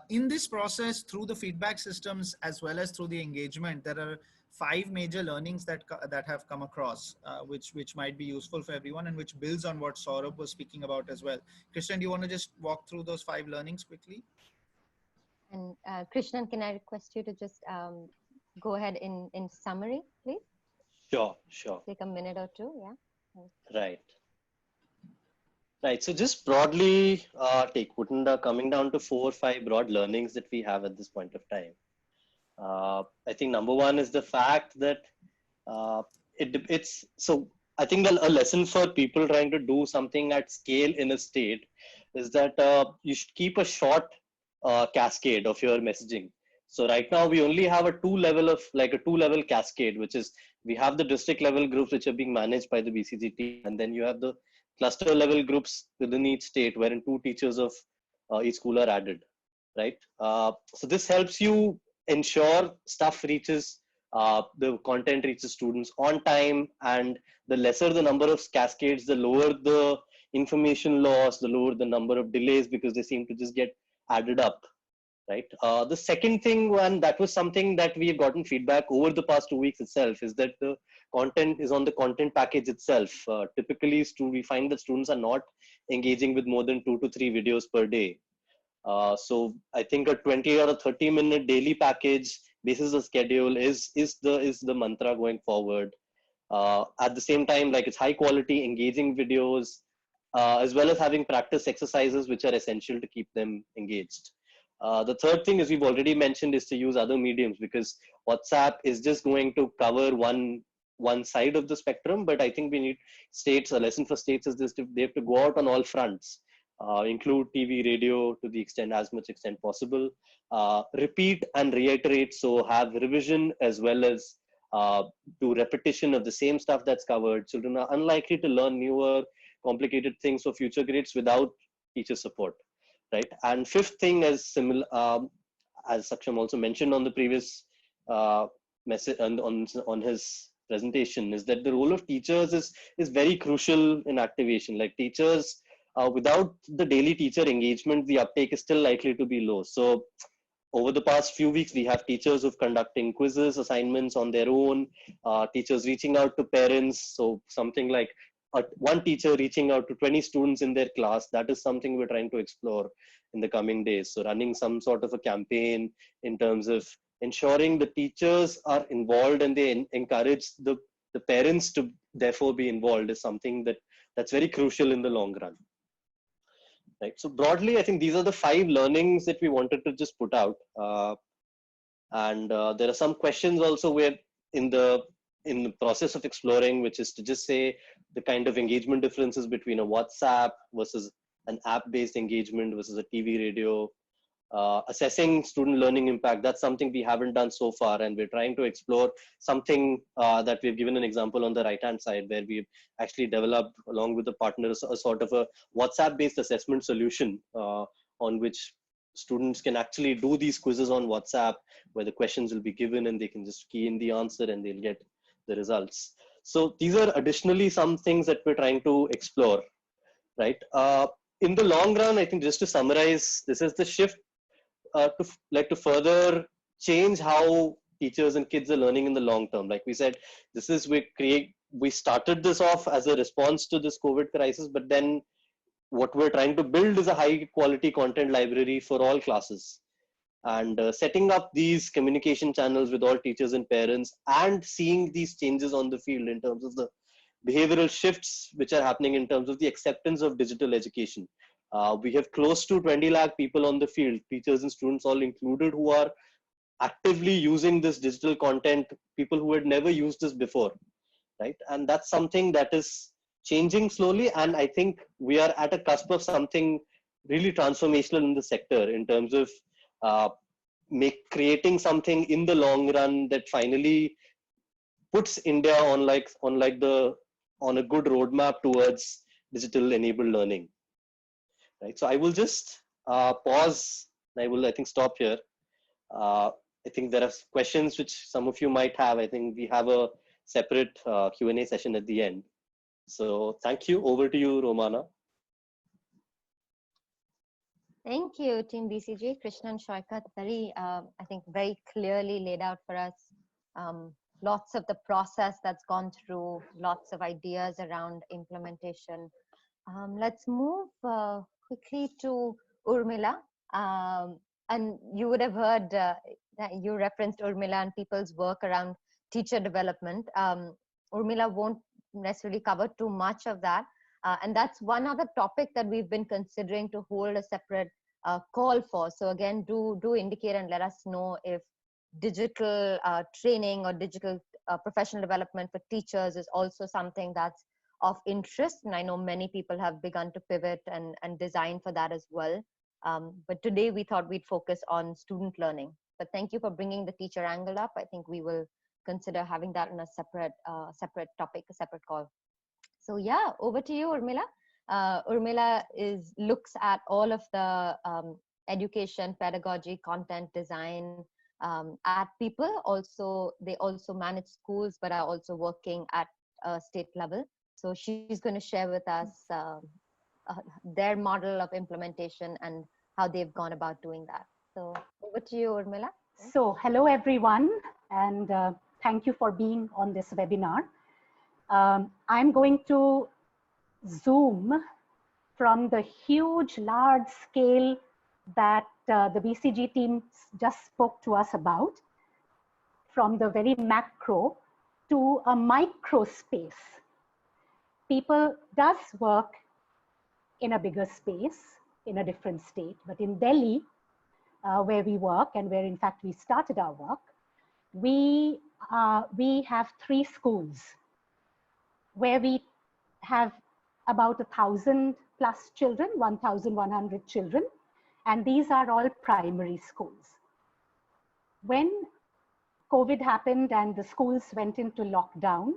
In this process, through the feedback systems as well as through the engagement, there are 5 major learnings that have come across, which might be useful for everyone, and which builds on what Saurabh was speaking about as well. Krishnan, do you want to just walk through those 5 learnings quickly? And Krishnan, can I request you to just go ahead in summary, please? Sure. Take a minute or two, yeah. Thanks. Right. So just broadly, coming down to 4 or 5 broad learnings that we have at this point of time. I think number one is the fact that it's so. I think a lesson for people trying to do something at scale in a state is that you should keep a short cascade of your messaging. So right now we only have a two-level cascade, which is we have the district level groups which are being managed by the BCG team, and then you have the cluster level groups within each state, wherein 2 teachers of each school are added. Right. So this helps you ensure stuff reaches the content reaches students on time, and the lesser the number of cascades, the lower the information loss, the lower the number of delays, because they seem to just get added up. Right. The second thing, and that was something that we have gotten feedback over the past 2 weeks itself, is that the content is on the content package itself. Typically, we find that students are not engaging with more than 2 to 3 videos per day. So I think a 20 or a 30-minute daily package basis the schedule is the mantra going forward. At the same time, like, it's high quality, engaging videos, as well as having practice exercises which are essential to keep them engaged. The third thing, as we've already mentioned, is to use other mediums, because WhatsApp is just going to cover one side of the spectrum. But I think we need states. A lesson for states is this: they have to go out on all fronts. Include TV, radio to the extent, as much extent possible. Repeat and reiterate, so have revision as well as do repetition of the same stuff that's covered. Children are unlikely to learn newer, complicated things for future grades without teacher support, right? And fifth thing, as Saksham also mentioned on the previous message on his presentation, is that the role of teachers is very crucial in activation. Like, teachers, without the daily teacher engagement, the uptake is still likely to be low. So over the past few weeks, we have teachers who've conducting quizzes, assignments on their own, teachers reaching out to parents. So something like one teacher reaching out to 20 students in their class, that is something we're trying to explore in the coming days. So running some sort of a campaign in terms of ensuring the teachers are involved, and they encourage the parents to therefore be involved, is something that's very crucial in the long run. Right. So broadly, I think these are the 5 learnings that we wanted to just put out. And there are some questions also where in the process of exploring, which is to just say the kind of engagement differences between a WhatsApp versus an app-based engagement versus a TV, radio. Assessing student learning impact, that's something we haven't done so far, and we're trying to explore something that we've given an example on the right hand side, where we've actually developed, along with the partners, a sort of a WhatsApp based assessment solution on which students can actually do these quizzes on WhatsApp, where the questions will be given and they can just key in the answer and they'll get the results. So these are additionally some things that we're trying to explore, right? In the long run, I think, just to summarize, this is the shift to further change how teachers and kids are learning in the long term. Like we said, we started this off as a response to this COVID crisis, but then what we're trying to build is a high quality content library for all classes, and setting up these communication channels with all teachers and parents, and seeing these changes on the field in terms of the behavioral shifts which are happening in terms of the acceptance of digital education. We have close to 20 lakh people on the field, teachers and students all included, who are actively using this digital content, people who had never used this before, right? And that's something that is changing slowly, and I think we are at a cusp of something really transformational in the sector in terms of creating something in the long run that finally puts India on a good roadmap towards digital enabled learning. Right. So I will just pause. I think, stop here. I think there are questions which some of you might have. I think we have a separate Q&A session at the end. So thank you. Over to you, Romana. Thank you, Team BCG. Krishnan, Shaukat, very, I think, very clearly laid out for us lots of the process that's gone through, lots of ideas around implementation. Let's move quickly to Urmila. And you would have heard that you referenced Urmila and people's work around teacher development. Urmila won't necessarily cover too much of that. And that's one other topic that we've been considering to hold a separate call for. So again, do indicate and let us know if digital training or digital professional development for teachers is also something that's of interest. And I know many people have begun to pivot and design for that as well. But today we thought we'd focus on student learning. But thank you for bringing the teacher angle up. I think we will consider having that in a separate topic, a separate call. So yeah, over to you, Urmila. Urmila looks at all of the education, pedagogy, content, design at people. Also, they also manage schools, but are also working at a state level. So she's going to share with us their model of implementation and how they've gone about doing that. So over to you, Urmila. So hello, everyone, and thank you for being on this webinar. I'm going to zoom from the huge, large scale that the BCG team just spoke to us about, from the very macro to a micro space. People does work in a bigger space, in a different state, but in Delhi, where we work and where in fact we started our work, we have 3 schools where we have about 1,000 plus children, 1,100 children, and these are all primary schools. When COVID happened and the schools went into lockdown,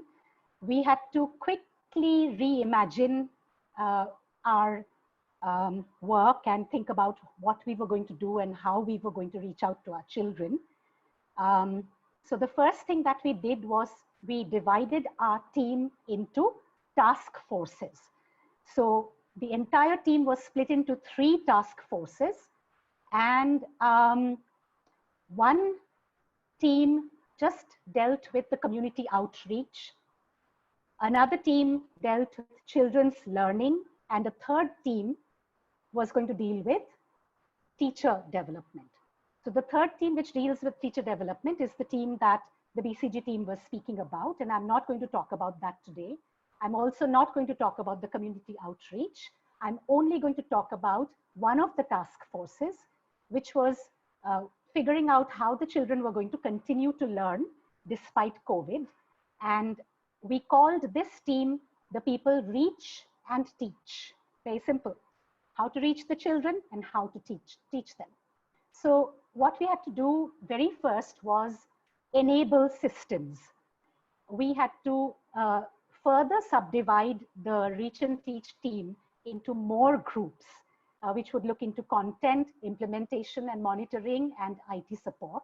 we had to quickly reimagine our work and think about what we were going to do and how we were going to reach out to our children. So the first thing that we did was we divided our team into task forces. So the entire team was split into 3 task forces, and one team just dealt with the community outreach. Another team dealt with children's learning, and a third team was going to deal with teacher development. So the third team, which deals with teacher development, is the team that the BCG team was speaking about, and I'm not going to talk about that today. I'm also not going to talk about the community outreach. I'm only going to talk about one of the task forces, which was figuring out how the children were going to continue to learn despite COVID. And we called this team the people reach and teach. Very simple. How to reach the children and how to teach them. So what we had to do very first was enable systems. We had to further subdivide the reach and teach team into more groups, which would look into content, implementation and monitoring, and IT support.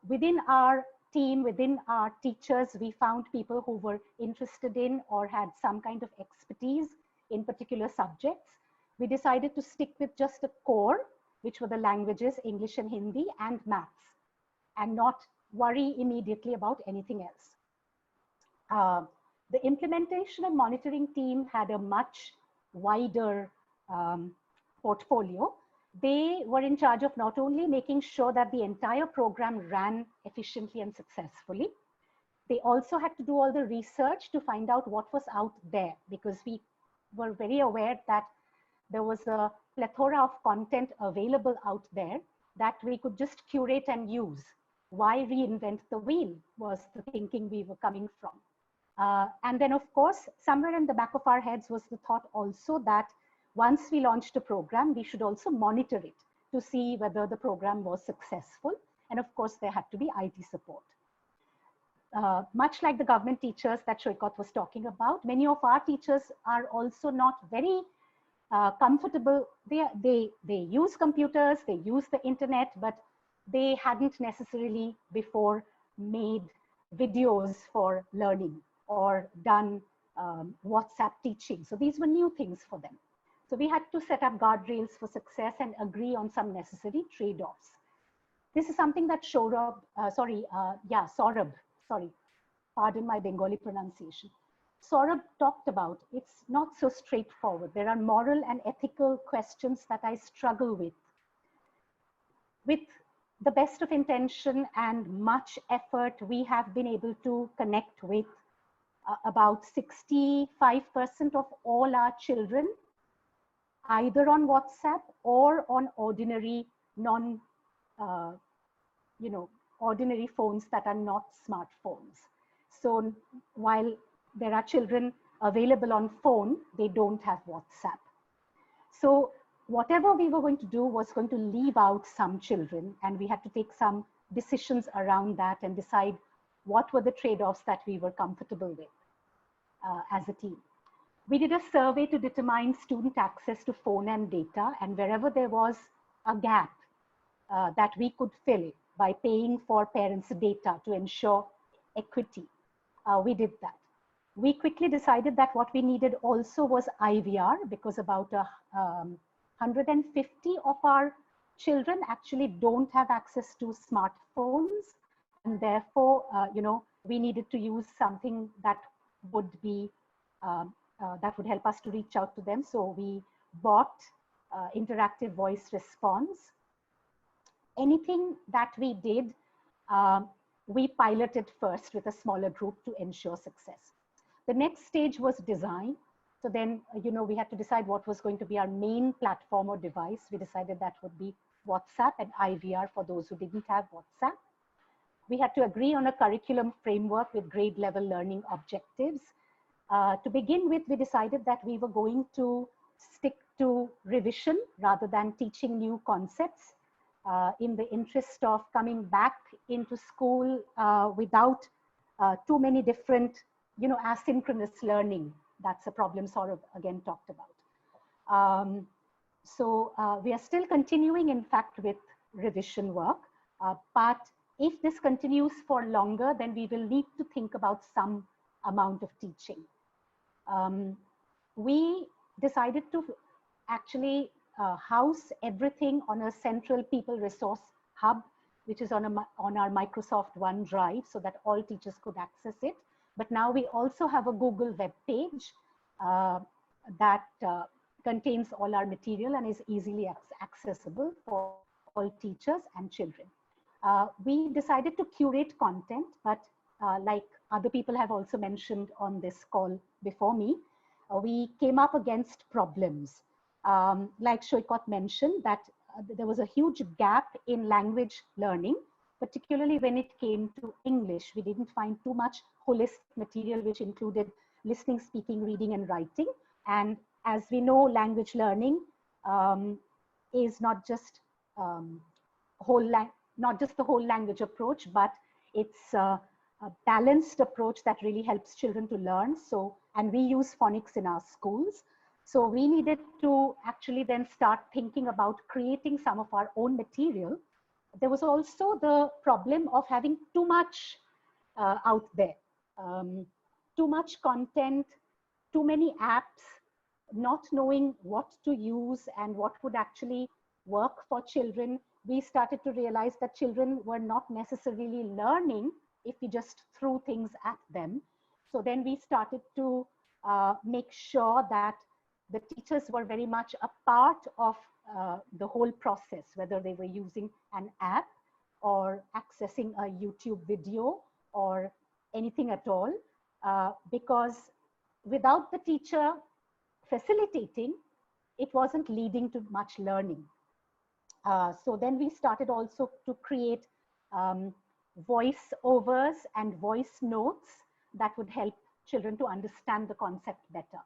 Within our team, within our teachers, we found people who were interested in or had some kind of expertise in particular subjects. We decided to stick with just a core, which were the languages, English and Hindi, and maths, and not worry immediately about anything else. The implementation and monitoring team had a much wider portfolio. They were in charge of not only making sure that the entire program ran efficiently and successfully, they also had to do all the research to find out what was out there, because we were very aware that there was a plethora of content available out there that we could just curate and use. Why reinvent the wheel was the thinking we were coming from. And then, of course, somewhere in the back of our heads was the thought also that once we launched a program, we should also monitor it to see whether the program was successful. And of course, there had to be IT support. Much like the government teachers that Shoykot was talking about, many of our teachers are also not very comfortable. They use computers, they use the internet, but they hadn't necessarily before made videos for learning or done WhatsApp teaching. So these were new things for them. So we had to set up guardrails for success and agree on some necessary trade-offs. This is something that Saurabh sorry, pardon my Bengali pronunciation. Saurabh talked about, it's not so straightforward. There are moral and ethical questions that I struggle with. With the best of intention and much effort, we have been able to connect with about 65% of all our children, either on WhatsApp or on ordinary ordinary phones that are not smartphones. So while there are children available on phone, they don't have WhatsApp. So whatever we were going to do was going to leave out some children, and we had to take some decisions around that and decide what were the trade-offs that we were comfortable with as a team. We did a survey to determine student access to phone and data, and wherever there was a gap that we could fill by paying for parents' data to ensure equity, we did that. We quickly decided that what we needed also was IVR, because about 150 of our children actually don't have access to smartphones, and therefore, we needed to use something that would be that would help us to reach out to them. So we bought interactive voice response. Anything that we did, we piloted first with a smaller group to ensure success. The next stage was design. So then, we had to decide what was going to be our main platform or device. We decided that would be WhatsApp and IVR for those who didn't have WhatsApp. We had to agree on a curriculum framework with grade level learning objectives. To begin with, we decided that we were going to stick to revision rather than teaching new concepts in the interest of coming back into school without too many different, asynchronous learning. That's a problem Saurabh again talked about. So we are still continuing, in fact, with revision work. But if this continues for longer, then we will need to think about some amount of teaching. We decided to actually house everything on a central people resource hub, which is on our Microsoft OneDrive, so that all teachers could access it. But now we also have a Google web page that contains all our material and is easily accessible for all teachers and children. We decided to curate content, but like other people have also mentioned on this call before me, we came up against problems. Like Shoykot mentioned, that there was a huge gap in language learning, particularly when it came to English. We didn't find too much holistic material, which included listening, speaking, reading, and writing. And as we know, language learning is not just the whole language approach, but it's a balanced approach that really helps children to learn. So, and we use phonics in our schools. So we needed to actually then start thinking about creating some of our own material. There was also the problem of having too much out there, too much content, too many apps, not knowing what to use and what would actually work for children. We started to realize that children were not necessarily learning if we just threw things at them. So then we started to make sure that the teachers were very much a part of the whole process, whether they were using an app or accessing a YouTube video or anything at all, because without the teacher facilitating, it wasn't leading to much learning. So then we started also to create voice overs and voice notes that would help children to understand the concept better.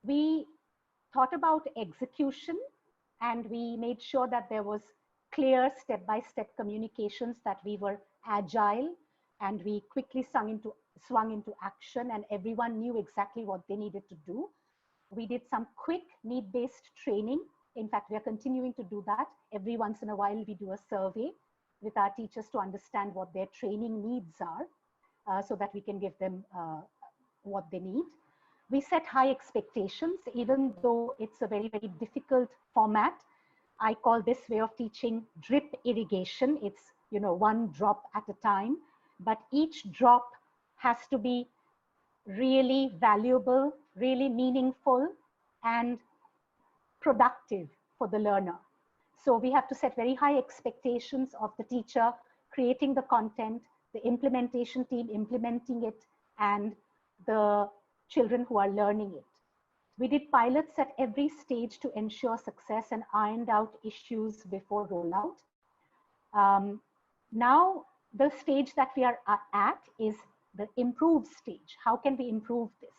We thought about execution, and we made sure that there was clear step-by-step communications, that we were agile, and we quickly swung into action, and everyone knew exactly what they needed to do. We did some quick need-based training. In fact, we are continuing to do that. Every once in a while, we do a survey with our teachers to understand what their training needs are, so that we can give them what they need. We set high expectations, even though it's a very, very difficult format. I call this way of teaching drip irrigation. It's one drop at a time, but each drop has to be really valuable, really meaningful, and productive for the learner. So we have to set very high expectations of the teacher creating the content, the implementation team implementing it, and the children who are learning it. We did pilots at every stage to ensure success and ironed out issues before rollout. Now, the stage that we are at is the improved stage. How can we improve this?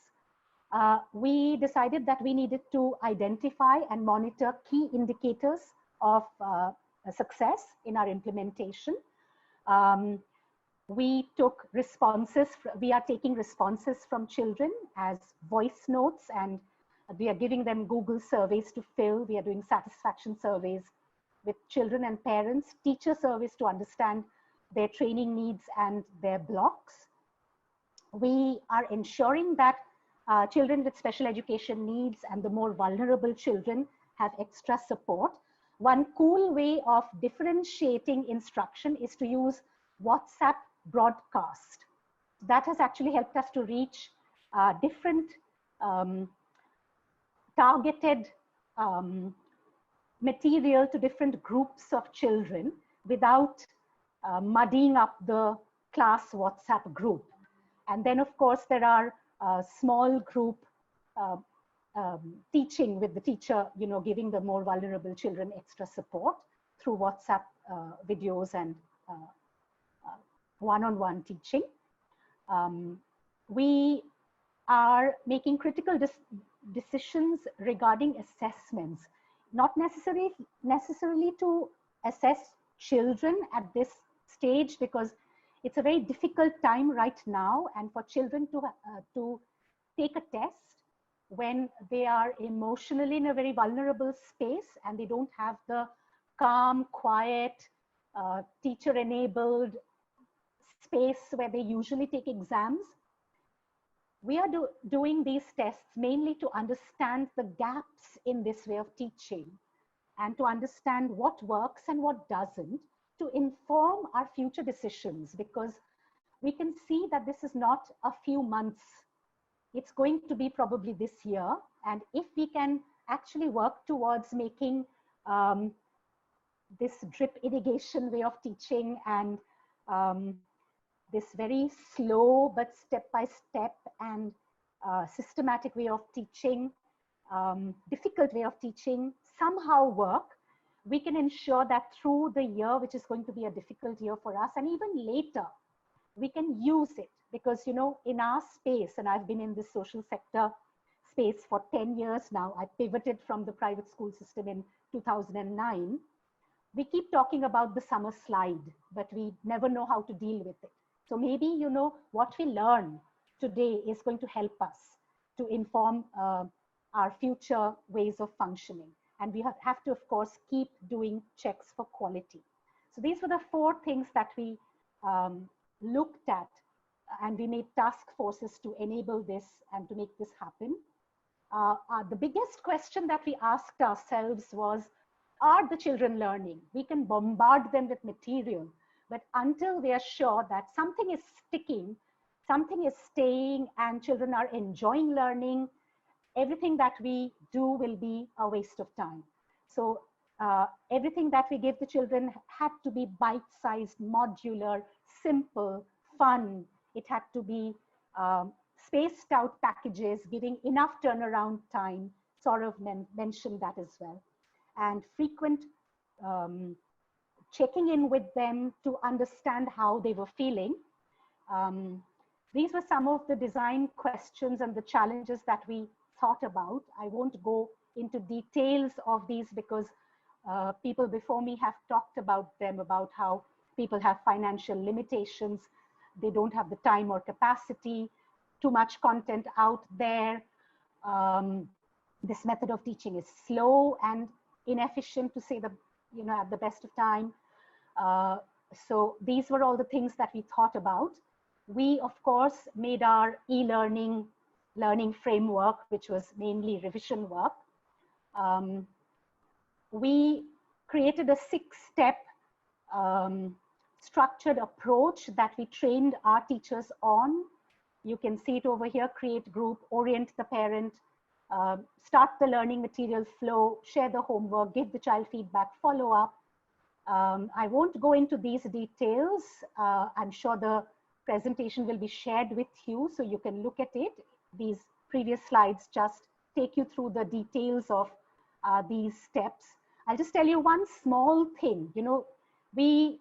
We decided that we needed to identify and monitor key indicators of success in our implementation. We took responses, we are taking responses from children as voice notes, and we are giving them Google surveys to fill. We are doing satisfaction surveys with children and parents, teacher surveys to understand their training needs and their blocks. We are ensuring that children with special education needs and the more vulnerable children have extra support. One cool way of differentiating instruction is to use WhatsApp broadcast. That has actually helped us to reach different targeted material to different groups of children without muddying up the class WhatsApp group. And then, of course, there are small group teaching with the teacher, giving the more vulnerable children extra support through WhatsApp videos and one-on-one teaching. We are making critical decisions regarding assessments, not necessarily to assess children at this stage, because it's a very difficult time right now, and for children to take a test when they are emotionally in a very vulnerable space and they don't have the calm, quiet, teacher-enabled space where they usually take exams. We are doing these tests mainly to understand the gaps in this way of teaching and to understand what works and what doesn't, to inform our future decisions, because we can see that this is not a few months. It's going to be probably this year. And if we can actually work towards making this drip irrigation way of teaching and this very slow but step-by-step and systematic way of teaching, difficult way of teaching, somehow work, we can ensure that through the year, which is going to be a difficult year for us, and even later, we can use it. Because, in our space, and I've been in this social sector space for 10 years now, I pivoted from the private school system in 2009. We keep talking about the summer slide, but we never know how to deal with it. So maybe, what we learn today is going to help us to inform our future ways of functioning. And we have to, of course, keep doing checks for quality. So these were the 4 things that we looked at, and we made task forces to enable this and to make this happen. The biggest question that we asked ourselves was, are the children learning? We can bombard them with material, but until we are sure that something is sticking, something is staying, and children are enjoying learning, everything that we do will be a waste of time. So everything that we give the children had to be bite-sized, modular, simple, fun. It had to be spaced out packages, giving enough turnaround time. Saurav mentioned that as well. And frequent checking in with them to understand how they were feeling. These were some of the design questions and the challenges that we thought about. I won't go into details of these because people before me have talked about them, about how people have financial limitations, they don't have the time or capacity, too much content out there. This method of teaching is slow and inefficient, to say the, at the best of time. So these were all the things that we thought about. We, of course, made our e-learning learning framework, which was mainly revision work. We created a 6-step structured approach that we trained our teachers on. You can see it over here: create group, orient the parent, start the learning material flow, share the homework, give the child feedback, follow up. I won't go into these details. I'm sure the presentation will be shared with you so you can look at it. These previous slides just take you through the details of these steps. I'll just tell you one small thing. You know, we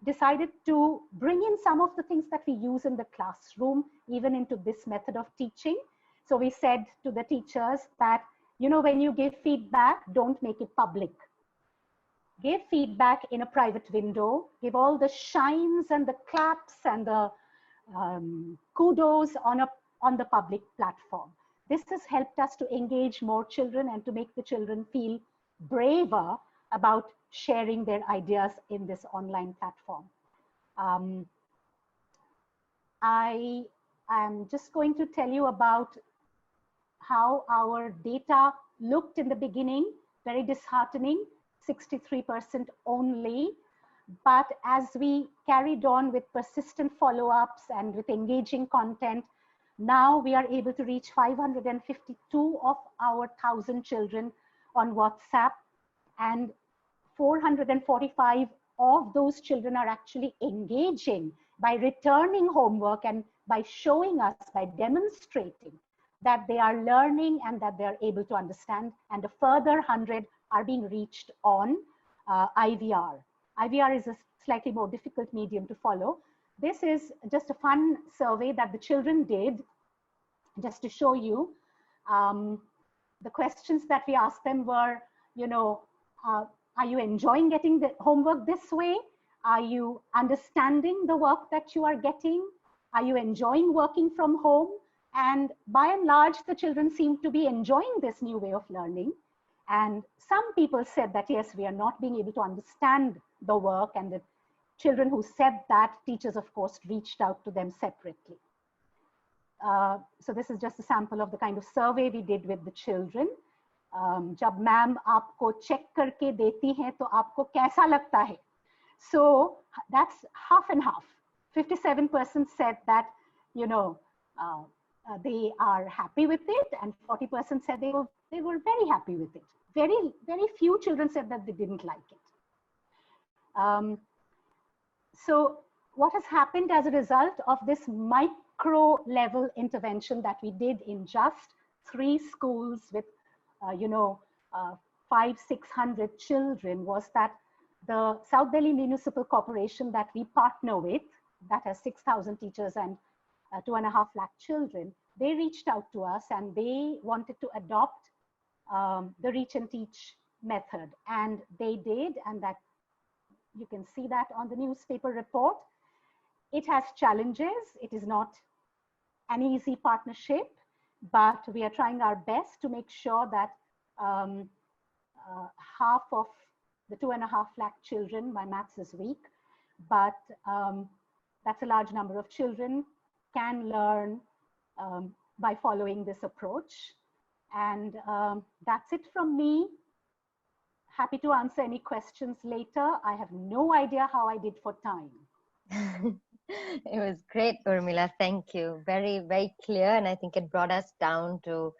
decided to bring in some of the things that we use in the classroom, even into this method of teaching. So we said to the teachers that, you know, when you give feedback, don't make it public. Give feedback in a private window, give all the shines and the claps and the kudos on the public platform. This has helped us to engage more children and to make the children feel braver about sharing their ideas in this online platform. I am just going to tell you about how our data looked in the beginning. Very disheartening, 63% only. But as we carried on with persistent follow-ups and with engaging content, now we are able to reach 552 of our 1,000 children on WhatsApp, and 445 of those children are actually engaging by returning homework and by showing us, by demonstrating that they are learning and that they are able to understand. And a further 100 are being reached on IVR. IVR is a slightly more difficult medium to follow. This is just a fun survey that the children did, just to show you. The questions that we asked them were, you know, are you enjoying getting the homework this way? Are you understanding the work that you are getting? Are you enjoying working from home? And by and large, the children seem to be enjoying this new way of learning. And some people said that, yes, we are not being able to understand the work. And the children who said that, teachers, of course, reached out to them separately. So this is just a sample of the kind of survey we did with the children. जब ma'am आपको check करके देती हैं तो आपको कैसा लगता है? So that's half and half. 57% said that, you know, they are happy with it, and 40% said they were very happy with it. Very few children said that they didn't like it. So what has happened as a result of this micro level intervention that we did in just 3 schools with 500-600 children was that the South Delhi Municipal Corporation that we partner with, that has 6,000 teachers and 2.5 lakh children, they reached out to us and they wanted to adopt the reach and teach method, and they did, and that you can see that on the newspaper report. It has challenges. It is not an easy partnership, but we are trying our best to make sure that half of the 2.5 lakh children, my maths is weak, but that's a large number of children, can learn by following this approach. And that's it from me. Happy to answer any questions later. I have no idea how I did for time. It was great, Urmila. Thank you. Very, very clear. And I think it brought us down to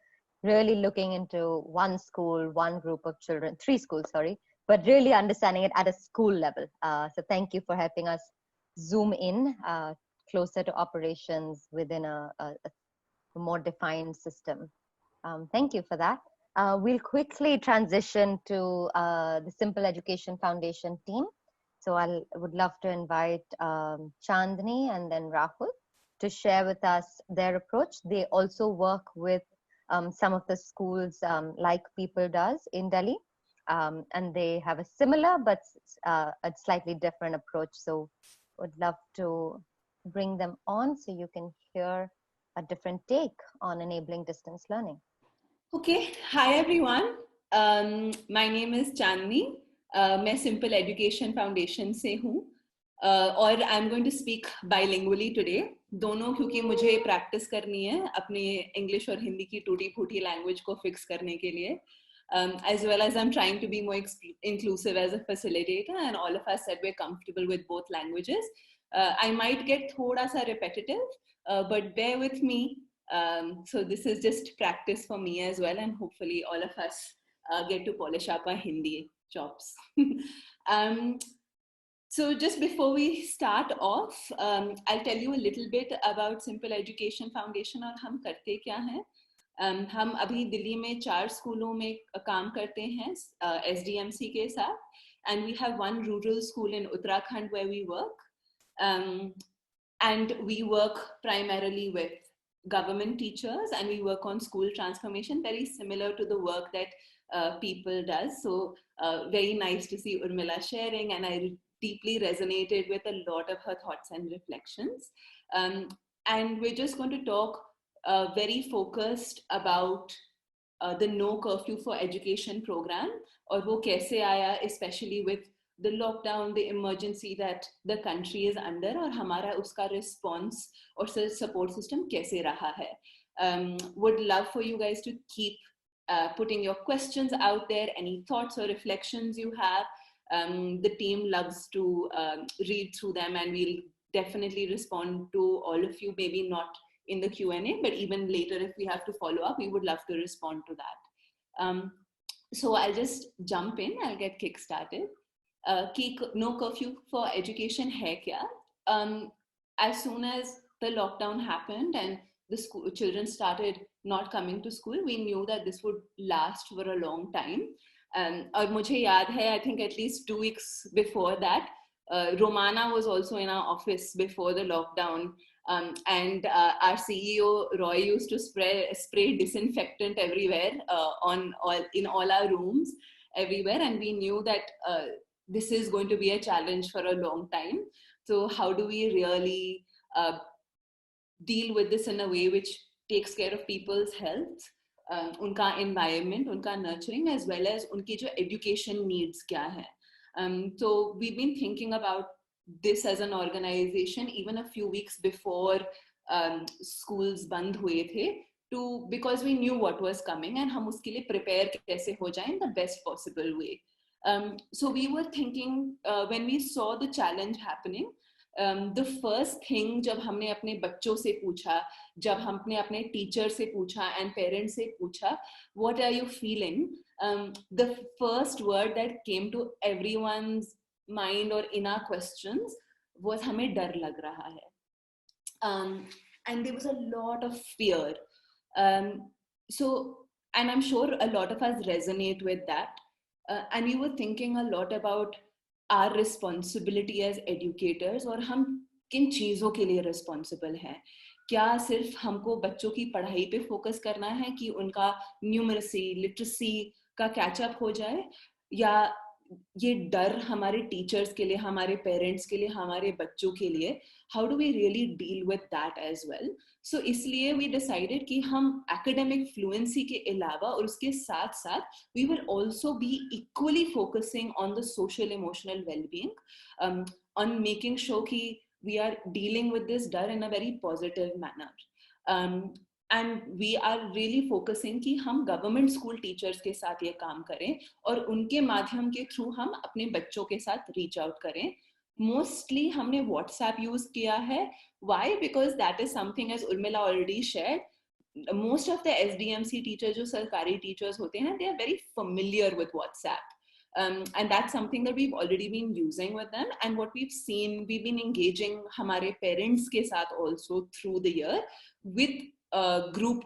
really looking into one school, one group of children, 3 schools, sorry, but really understanding it at a school level. So thank you for helping us zoom in closer to operations within a more defined system. Thank you for that. We'll quickly transition to the Simple Education Foundation team. So I would love to invite Chandni and then Rahul to share with us their approach. They also work with some of the schools like People Does in Delhi. And they have a similar but a slightly different approach. So would love to bring them on so you can hear a different take on enabling distance learning. Okay, hi everyone. My name is Chandni. मैं Simple Education Foundation से हूँ और I'm going to speak bilingually today. दोनों क्योंकि मुझे practice करनी है अपने English और हिंदी की टूटी फूटी language को fix करने के लिए. as well as I'm trying to be more inclusive as a facilitator, and all of us said we're comfortable with both languages. I might get thoda sa repetitive, but bear with me. So this is just practice for me as well, and hopefully all of us get to polish up our Hindi chops. So just before we start off, I'll tell you a little bit about Simple Education Foundation और हम करते क्या हैं. हम अभी दिल्ली में 4 स्कूलों में काम करते हैं SDMC के साथ, and we have one rural school in Uttarakhand where we work, and we work primarily with government teachers, and we work on school transformation, very similar to the work that people does. So very nice to see Urmila sharing, and I deeply resonated with a lot of her thoughts and reflections. And we're just going to talk very focused about the No Curfew for Education program, और वो कैसे आया, especially with the lockdown, the emergency that the country is under, और हमारा उसका response और support system कैसे रहा है. Would love for you guys to keep putting your questions out there, any thoughts or reflections you have. The team loves to read through them, and we'll definitely respond to all of you, maybe not in the Q&A, but even later if we have to follow up, we would love to respond to that. So I'll just jump in, I'll get kick-started. No curfew for education hai kya? As soon as the lockdown happened and the children started not coming to school, we knew that this would last for a long time. और मुझे याद है, I think at least 2 weeks before that, Romana was also in our office before the lockdown, and our CEO Roy used to spray disinfectant everywhere in all our rooms everywhere, and we knew that this is going to be a challenge for a long time. So how do we really deal with this in a way which takes care of people's health, unka environment, unka nurturing, as well as unki jo education needs kya hai. So we've been thinking about this as an organization even a few weeks before schools band hue the, because we knew what was coming and hum uske liye prepare kaise ho jaye in the best possible way. So we were thinking when we saw the challenge happening, the first thing जब हमने अपने बच्चों से पूछा, जब हमने अपने teacher से पूछा and parents से पूछा, what are you feeling? The first word that came to everyone's mind or in our questions was हमें डर लग रहा है. And there was a lot of fear. So, and I'm sure a lot of us resonate with that. And we were thinking a lot about our responsibility as educators और हम किन चीज़ों के लिए responsible हैं. क्या सिर्फ हमको बच्चों की पढ़ाई पे फोकस करना है कि उनका न्यूमरेसी, लिटरेसी का कैचअप हो जाए, या ये डर हमारे टीचर्स के लिए, हमारे पेरेंट्स के लिए, हमारे बच्चों के लिए, how do we really deal with that as well? So इसलिए we decided कि हम academic fluency के अलावा और उसके साथ साथ we will also be equally focusing on the social emotional well-being, on making sure कि we are dealing with this डर in a very positive manner. And we are really focusing कि हम government school teachers के साथ ये काम करें और उनके माध्यम के through हम अपने बच्चों के साथ reach out करें. Mostly हमने WhatsApp use किया है. Why? Because that is something, as Urmila already shared, most of the SDMC teachers, जो सरकारी teachers होते हैं, they are very familiar with WhatsApp. And that's something that we've already been using with them. And what we've seen, we've been engaging हमारे parents के साथ also through the year with group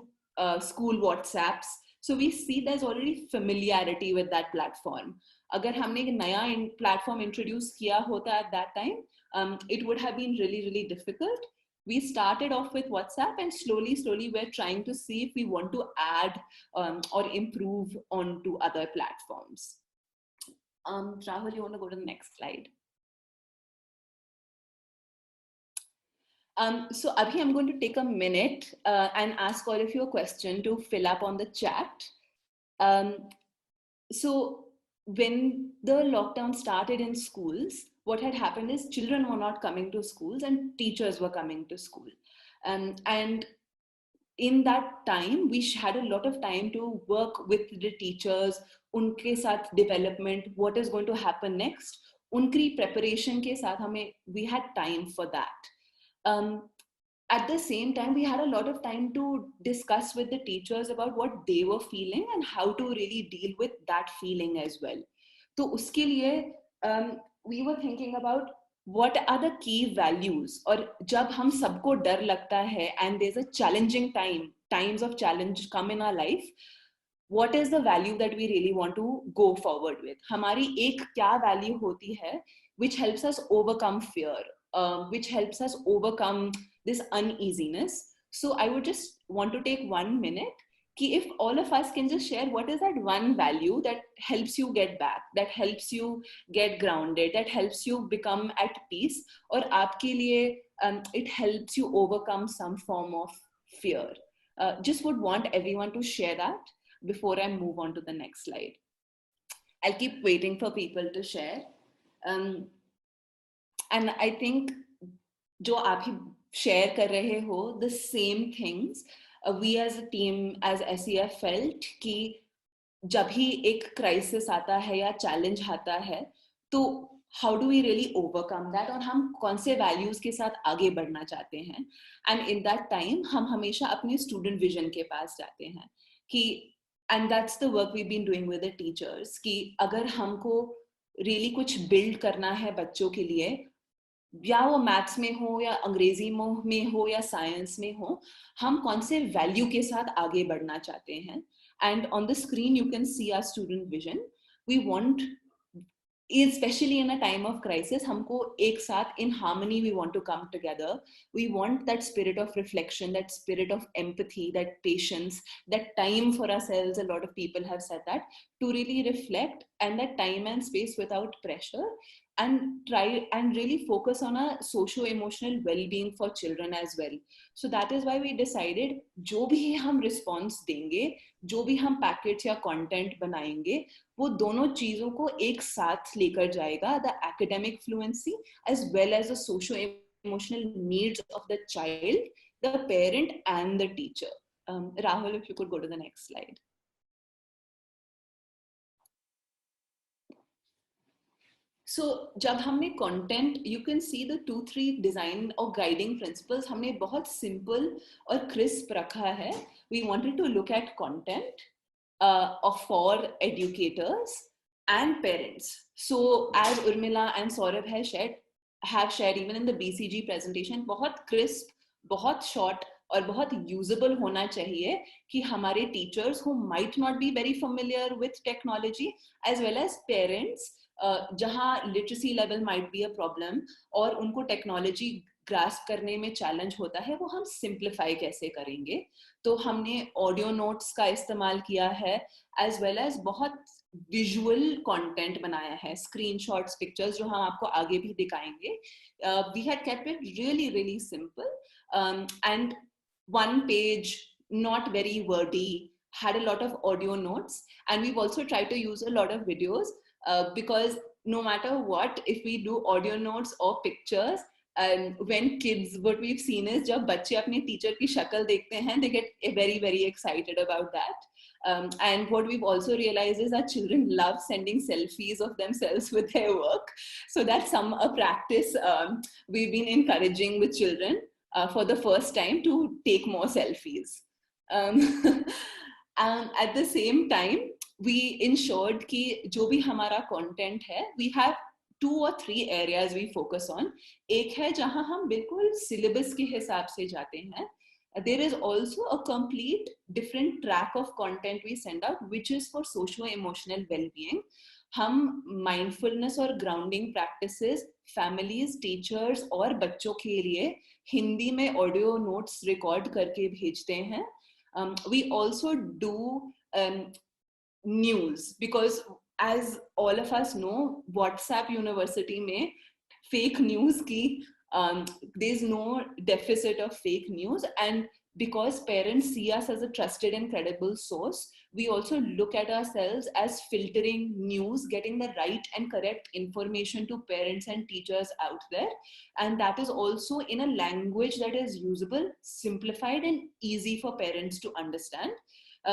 school WhatsApps. So we see there's already familiarity with that platform. अगर हमने एक नया platform introduce किया होता at that time, it would have been really, really difficult. We started off with WhatsApp, and slowly we're trying to see if we want to add or improve onto other platforms. Rahul, you want to go to the next slide? So Abhi, I'm going to take a minute and ask all of you a question to fill up on the chat. So when the lockdown started in schools, what had happened is children were not coming to schools and teachers were coming to school. And in that time, we had a lot of time to work with the teachers, unke saath development, what is going to happen next. Unkri preparation ke saath we had time for that. At the same time, we had a lot of time to discuss with the teachers about what they were feeling and how to really deal with that feeling as well. So uske liye, we were thinking about what are the key values, or jab hum sabko dar lagta hai and there's a challenging times of challenge come in our life, what is the value that we really want to go forward with. Hamari ek kya value hoti hai which helps us overcome fear, which helps us overcome this uneasiness. So I would just want to take 1 minute ki if all of us can just share what is that one value that helps you get back, that helps you get grounded, that helps you become at peace, or aapke liye it helps you overcome some form of fear. Just would want everyone to share that before I move on to the next slide. I'll keep waiting for people to share. And I think जो आप ही share कर रहे हो, the same things, we as a team, as SEF felt कि जब ही एक crisis आता है या challenge आता है, तो how do we really overcome that, और हम कौन से values के साथ आगे बढ़ना चाहते हैं. And in that time, हम हमेशा अपने student vision के पास जाते हैं कि, and that's the work we've been doing with the teachers, कि अगर हमको really कुछ build करना है बच्चों के लिए, या वो मैथ्स में हो या अंग्रेजी में हो या साइंस में हो, हम कौन से वैल्यू के साथ आगे बढ़ना चाहते हैं. And on the screen you can see our student vision. We want, especially in a time of crisis, हमको एक साथ in harmony we want to come together. We want that spirit of reflection, that spirit of empathy, that patience, that time for ourselves. A lot of people have said that, to really reflect, and that time and space without pressure, and try and really focus on a socio-emotional well-being for children as well. So that is why we decided जो भी हम response देंगे, जो भी हम package या content बनाएंगे, वो दोनों चीजों को एक साथ लेकर जाएगा, the academic fluency as well as the socio-emotional needs of the child, the parent and the teacher. Rahul, if you could go to the next slide. So जब हमने content, you can see the 2-3 design or guiding principles हमने बहुत simple और crisp रखा है. We wanted to look at content for educators and parents. So as Urmila and Saurabh have shared even in the BCG presentation, बहुत crisp, बहुत short और बहुत usable होना चाहिए कि हमारे teachers who might not be very familiar with technology, as well as parents जहाँ literacy level might be a problem और उनको technology grasp करने में challenge होता है, वो हम simplify कैसे करेंगे. तो हमने audio notes का इस्तेमाल किया है, as well as बहुत visual content बनाया है, screenshots, pictures जो हम आपको आगे भी दिखाएंगे. We had kept it really, really simple, and one page, not very wordy, had a lot of audio notes, and we've also tried to use a lot of videos. Because no matter what, if we do audio notes or pictures, when kids, what we've seen is जब बच्चे अपने teacher की शक्ल देखते हैं, they get very, very excited about that. And what we've also realized is that children love sending selfies of themselves with their work. So that's a practice we've been encouraging with children for the first time to take more selfies. At the same time, we ensured कि जो भी हमारा content है, we have 2 or 3 areas we focus on. एक है जहाँ हम बिल्कुल syllabus के हिसाब से जाते हैं. There is also a complete different track of content we send out, which is for socio-emotional well-being. हम mindfulness और grounding practices families, teachers और बच्चों के लिए हिंदी में audio notes record करके भेजते हैं. We also do news, because as all of us know, WhatsApp University में fake news की there's no deficit of fake news, and because parents see us as a trusted and credible source, we also look at ourselves as filtering news, getting the right and correct information to parents and teachers out there. And that is also in a language that is usable, simplified, and easy for parents to understand.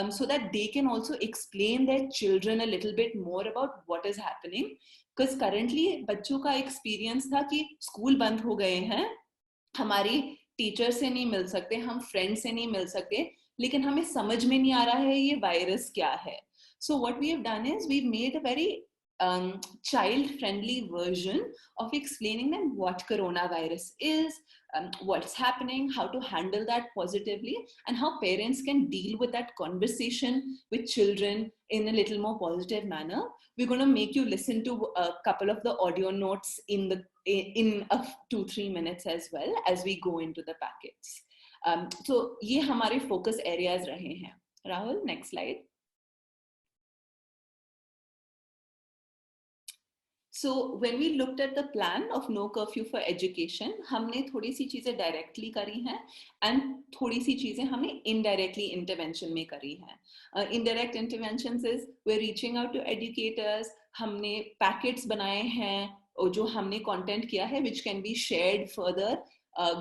So that they can also explain their children a little bit more about what is happening. Because currently बच्चों का experience था कि school बंद हो गए हैं, हमारी teacher से नहीं मिल सकते, हम फ्रेंड से नहीं मिल सकते, लेकिन हमें समझ में नहीं आ रहा है ये वायरस क्या है. So what we have done is we've made a very child-friendly version of explaining them what coronavirus is, what's happening, how to handle that positively, and how parents can deal with that conversation with children in a little more positive manner. We're going to make you listen to a couple of the audio notes in 2-3 minutes as well as we go into the packets. So ये हमारे focus areas रहे हैं. Rahul, next slide. So when we looked at the plan of no curfew for education, हमने थोड़ी सी चीजें directly करी हैं and थोड़ी सी चीजें हमने indirectly intervention में करी हैं. Indirect interventions is we're reaching out to educators, हमने packets बनाए हैं जो हमने content किया है which can be shared further.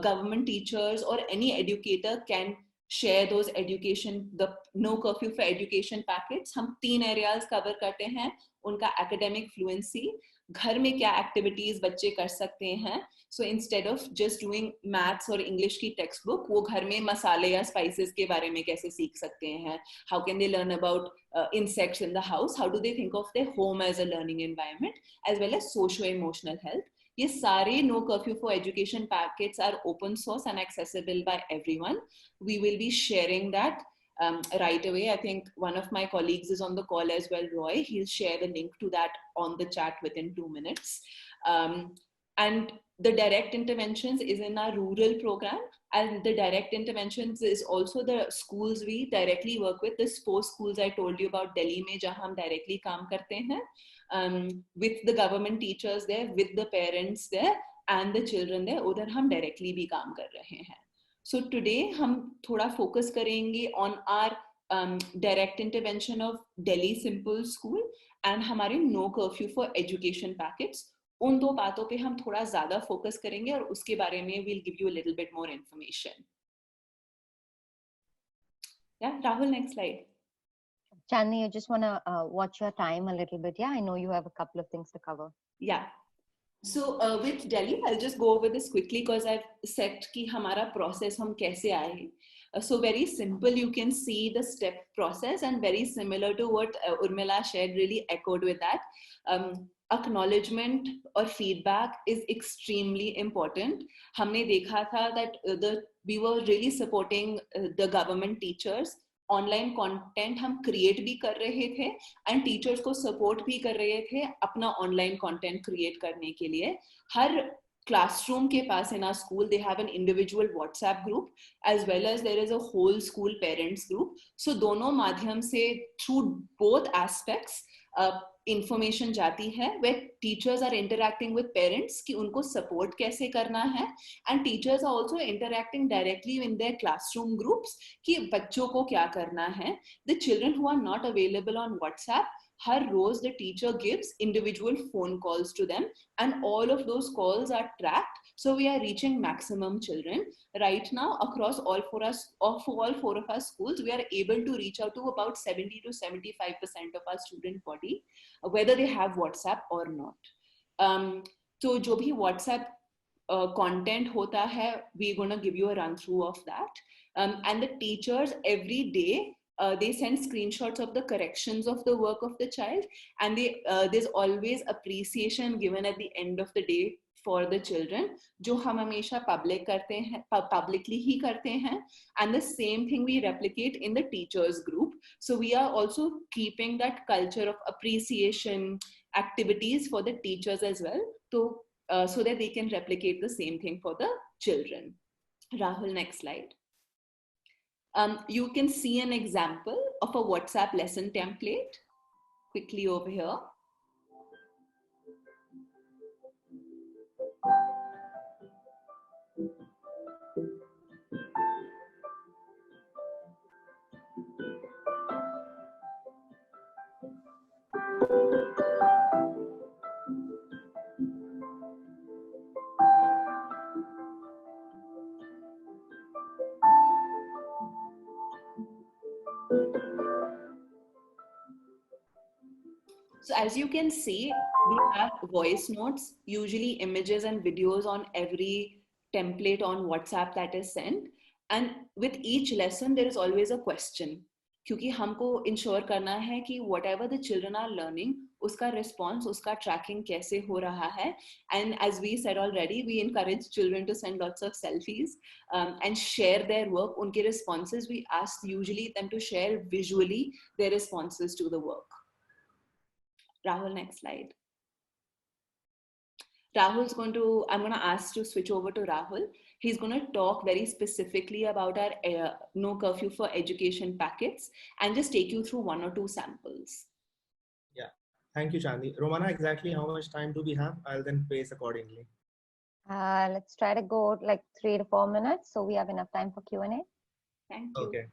Government teachers or any educator can share those the no curfew for education packets. हम 3 areas cover करते हैं. उनका academic fluency, घर में क्या activities बच्चे कर सकते हैं. So instead of just doing maths or English की textbook, वो घर में मसाले या spices के बारे में कैसे सीख सकते हैं. How can they learn about insects in the house? How do they think of their home as a learning environment, as well as socio-emotional health. ये सारे no curfew for education packets are open source and accessible by everyone. We will be sharing that right away. I think one of my colleagues is on the call as well, Roy. He'll share the link to that on the chat within 2 minutes. And the direct interventions is in our rural program, and the direct interventions is also the schools we directly work with. The 4 schools I told you about Delhi में जहाँ हम directly काम करते हैं, with the government teachers there, with the parents there, and the children there, उधर हम directly भी काम कर रहे हैं. So today हम थोड़ा focus करेंगे on our direct intervention of Delhi Simple School and हमारे no curfew for education packets. उन 2 बातों पे हम थोड़ा ज़्यादा focus करेंगे और उसके बारे में we'll give you a little bit more information. Yeah, Rahul, next slide. Chandni, you just want to watch your time a little bit. Yeah, I know you have a couple of things to cover. Yeah. So with Delhi, I'll just go over this quickly because I've said कि हमारा process हम कैसे आए. So very simple, you can see the step process, and very similar to what Urmila shared, really echoed with that. Acknowledgement or feedback is extremely important. हमने देखा था that we were really supporting the government teachers. Online content हम create भी कर रहे थे and teachers को support भी कर रहे थे अपना ऑनलाइन कंटेंट क्रिएट करने के लिए. हर classroom के पास in our school they have an individual WhatsApp group as well as there is a whole school parents group. So दोनों माध्यम से through both aspects information जाती है where teachers are interacting with parents कि उनको support कैसे करना है, and teachers are also interacting directly in their classroom groups कि बच्चों को क्या करना है. The children who are not available on WhatsApp, her rose the teacher gives individual phone calls to them and all of those calls are tracked, so we are reaching maximum children. Right now across all 4 of our schools we are able to reach out to about 70 to 75% of our student body whether they have WhatsApp or not. So जो भी WhatsApp content होता है, we're going to give you a run through of that, and the teachers every day they send screenshots of the corrections of the work of the child, and there's always appreciation given at the end of the day for the children, जो हम हमेशा publicly ही करते हैं, and the same thing we replicate in the teachers group. So we are also keeping that culture of appreciation activities for the teachers as well, so that they can replicate the same thing for the children. Rahul, next slide. You can see an example of a WhatsApp lesson template quickly over here. So as you can see, we have voice notes, usually images and videos on every template on WhatsApp that is sent. And with each lesson, there is always a question. क्योंकि हमको ensure करना है कि whatever the children are learning, उसका response, उसका tracking कैसे हो रहा है. And as we said already, we encourage children to send lots of selfies and share their work. उनके responses, we ask usually them to share visually their responses to the work. Rahul, next slide. Rahul's going to, I'm going to ask to switch over to Rahul. He's going to talk very specifically about our no curfew for education packets and just take you through one or two samples. Yeah, thank you, Chandni. Romana, exactly how much time do we have? I'll then pace accordingly. Let's try to go like 3 to 4 minutes, so we have enough time for Q&A. Thank you. Okay,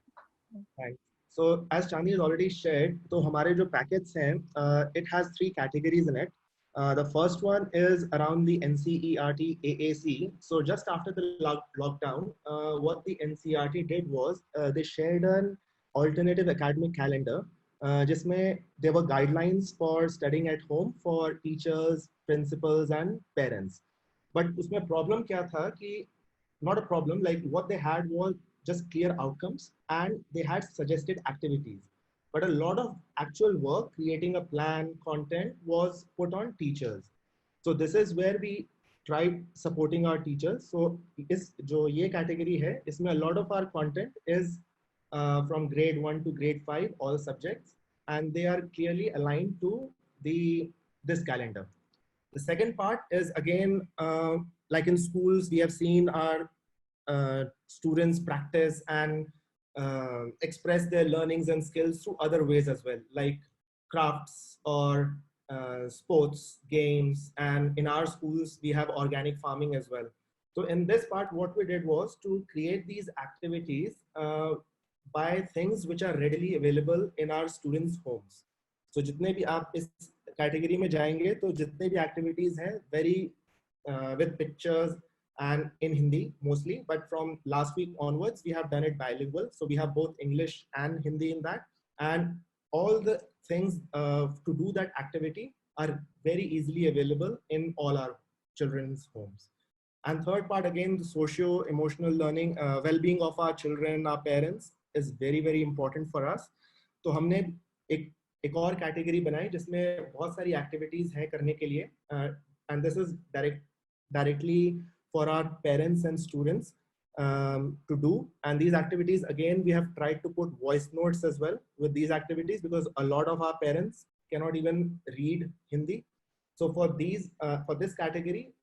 thanks. So as Chandni has already shared, so हमारे जो packets हैं, it has 3 categories in it. The first one is around the NCERT AAC. So just after the lockdown, what the NCERT did was they shared an alternative academic calendar, जिसमें there were guidelines for studying at home for teachers, principals, and parents. But उसमें problem क्या था कि not a problem, like what they had was just clear outcomes and they had suggested activities. But a lot of actual work, creating a plan, content was put on teachers. So this is where we tried supporting our teachers. So इस जो ये category है, इसमें a lot of our content is from grade 1 to grade 5, all subjects, and they are clearly aligned to this calendar. The second part is again, like in schools, we have seen our students practice and express their learnings and skills through other ways as well, like crafts or sports, games, and in our schools, we have organic farming as well. So in this part, what we did was to create these activities by things which are readily available in our students' homes. So जितने भी आप इस category में जाएंगे, तो जितने भी activities हैं, very with pictures, and in Hindi mostly, but from last week onwards, we have done it bilingual. So we have both English and Hindi in that. And all the things to do that activity are very easily available in all our children's homes. And third part, again, the socio-emotional learning, well-being of our children, our parents is very, very important for us. So हमने एक और category बनाई जिसमें बहुत सारी activities हैं करने के लिए, and this is directly for our parents and students to do. And these activities, again, we have tried to put voice notes as well with these activities because a lot of our parents cannot even read Hindi. So for this category,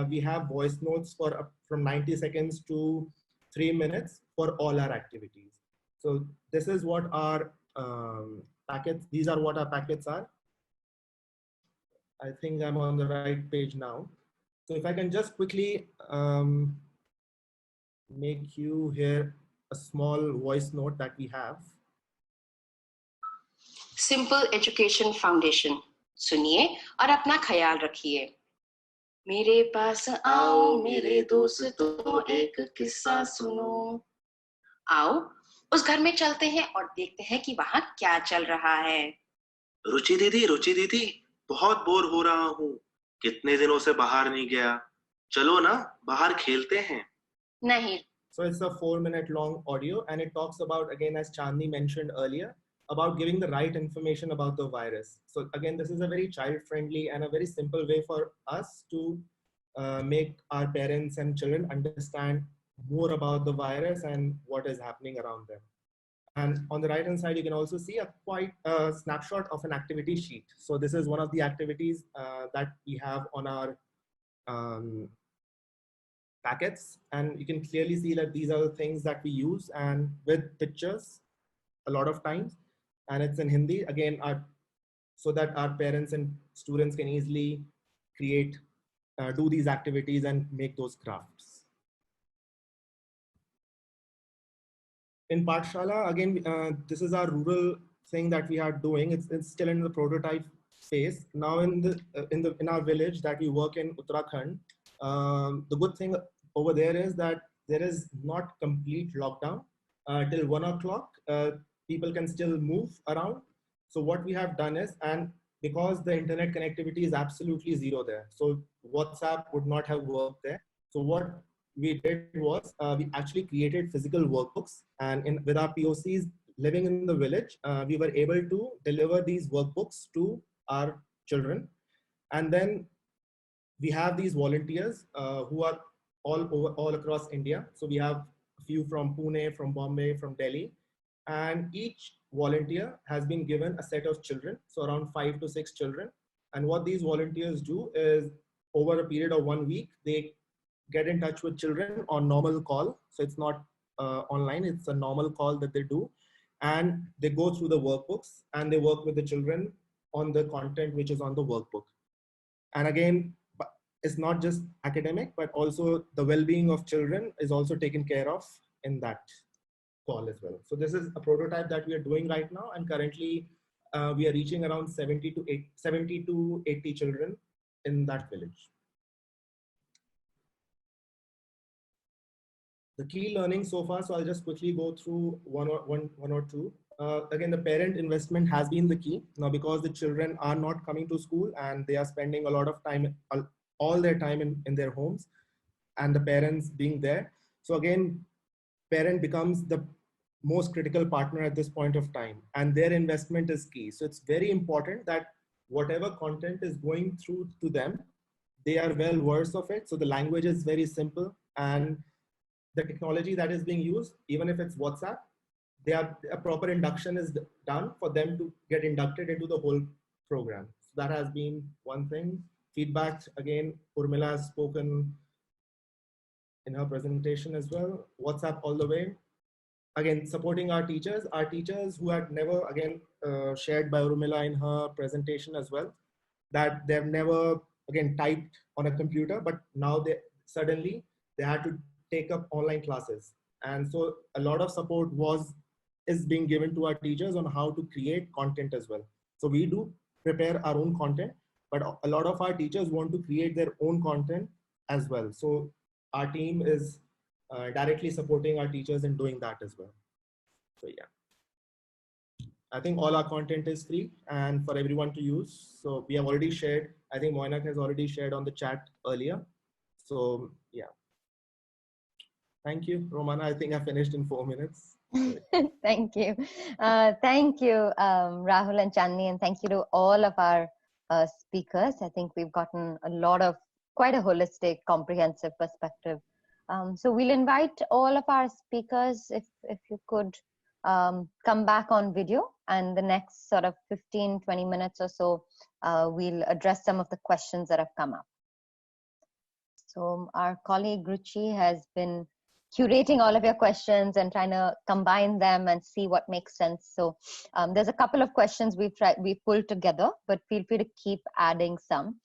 we have voice notes for from 90 seconds to 3 minutes for all our activities. So this is what our packets, these are what our packets are. I think I'm on the right page now. So if I can just quickly make you hear a small voice note that we have. Simple Education Foundation. सुनिए और अपना ख्याल रखिए. मेरे पास आओ मेरे दोस्तों एक किस्सा सुनो. आओ उस घर में चलते हैं और देखते हैं कि वहाँ क्या चल रहा है. रुचि दीदी बहुत बोर हो रहा हूँ. कितने दिनों से बाहर नहीं गया. चलो ना बाहर खेलते हैं. नहीं. So it's a 4-minute long audio and it talks about, again, as Chandni mentioned earlier, about giving the right information about the virus. So again, this is a very child-friendly and a very simple way for us to make our parents and children understand more about the virus and what is happening around them. And on the right-hand side, you can also see a quite snapshot of an activity sheet. So this is one of the activities that we have on our packets. And you can clearly see that these are the things that we use and with pictures a lot of times. And it's in Hindi, again, so that our parents and students can easily create, do these activities and make those crafts. In Pathshala, again, this is our rural thing that we are doing, it's still in the prototype phase. Now in our village that we work in Uttarakhand, the good thing over there is that there is not complete lockdown till 1 o'clock. People can still move around. So what we have done is, and because the internet connectivity is absolutely zero there, so WhatsApp would not have worked there. So what we did was we actually created physical workbooks, and with our POCs living in the village, we were able to deliver these workbooks to our children. And then we have these volunteers who are all across India. So we have a few from Pune, from Bombay, from Delhi, and each volunteer has been given a set of children, so around 5 to 6 children. And what these volunteers do is, over a period of 1 week, they get in touch with children on normal call. So it's not online, it's a normal call that they do. And they go through the workbooks and they work with the children on the content which is on the workbook. And again, it's not just academic, but also the well-being of children is also taken care of in that call as well. So this is a prototype that we are doing right now, and currently we are reaching around 70 to 80 children in that village. The key learning so far, so I'll just quickly go through one or two. Again, the parent investment has been the key. Now, because the children are not coming to school and they are spending a lot of time, all their time in their homes, and the parents being there. So again, parent becomes the most critical partner at this point of time, and their investment is key. So it's very important that whatever content is going through to them, they are well versed of it. So the language is very simple, and the technology that is being used, even if it's WhatsApp, a proper induction is done for them to get inducted into the whole program. So that has been one thing. Feedback, again, Urmila has spoken in her presentation as well. WhatsApp all the way. Again, supporting our teachers who had never, again, shared by Urmila in her presentation as well, that they've never, again, typed on a computer, but now they suddenly they had to take up online classes. And so a lot of support is being given to our teachers on how to create content as well. So we do prepare our own content, but a lot of our teachers want to create their own content as well. So our team is directly supporting our teachers in doing that as well. So yeah, I think all our content is free and for everyone to use. So we have already shared, I think Moinak has already shared on the chat earlier. So yeah. Thank you, Romana. I think I finished in 4 minutes. Thank you. Thank you, Rahul and Chandni, and thank you to all of our speakers. I think we've gotten quite a holistic, comprehensive perspective. So we'll invite all of our speakers, if you could come back on video, and the next sort of 15, 20 minutes or so, we'll address some of the questions that have come up. So our colleague Ruchi has been curating all of your questions and trying to combine them and see what makes sense. So there's a couple of questions we pulled together, but feel free to keep adding some.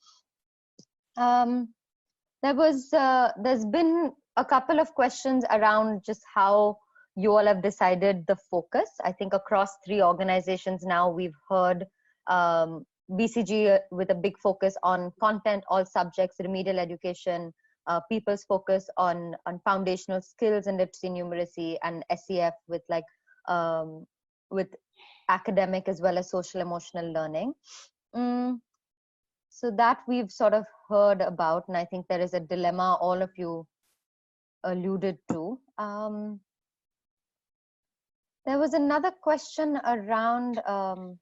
There's been a couple of questions around just how you all have decided the focus. I think across 3 organizations now, we've heard BCG with a big focus on content, all subjects, remedial education, people's focus on foundational skills and literacy numeracy, and SEF with with academic as well as social emotional learning. So that we've sort of heard about, and I think there is a dilemma all of you alluded to. There was another question around, so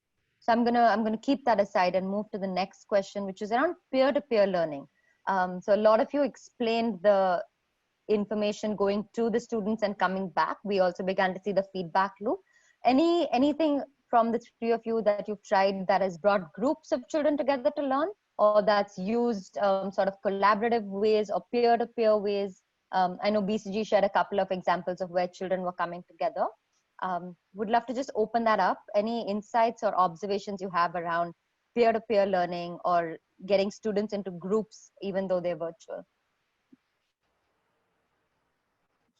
I'm gonna keep that aside and move to the next question, which is around peer-to-peer learning. So a lot of you explained the information going to the students and coming back. We also began to see the feedback loop. Anything from the 3 of you that you've tried that has brought groups of children together to learn, or that's used sort of collaborative ways or peer-to-peer ways? I know BCG shared a couple of examples of where children were coming together. Would love to just open that up. Any insights or observations you have around peer-to-peer learning or getting students into groups, even though they're virtual?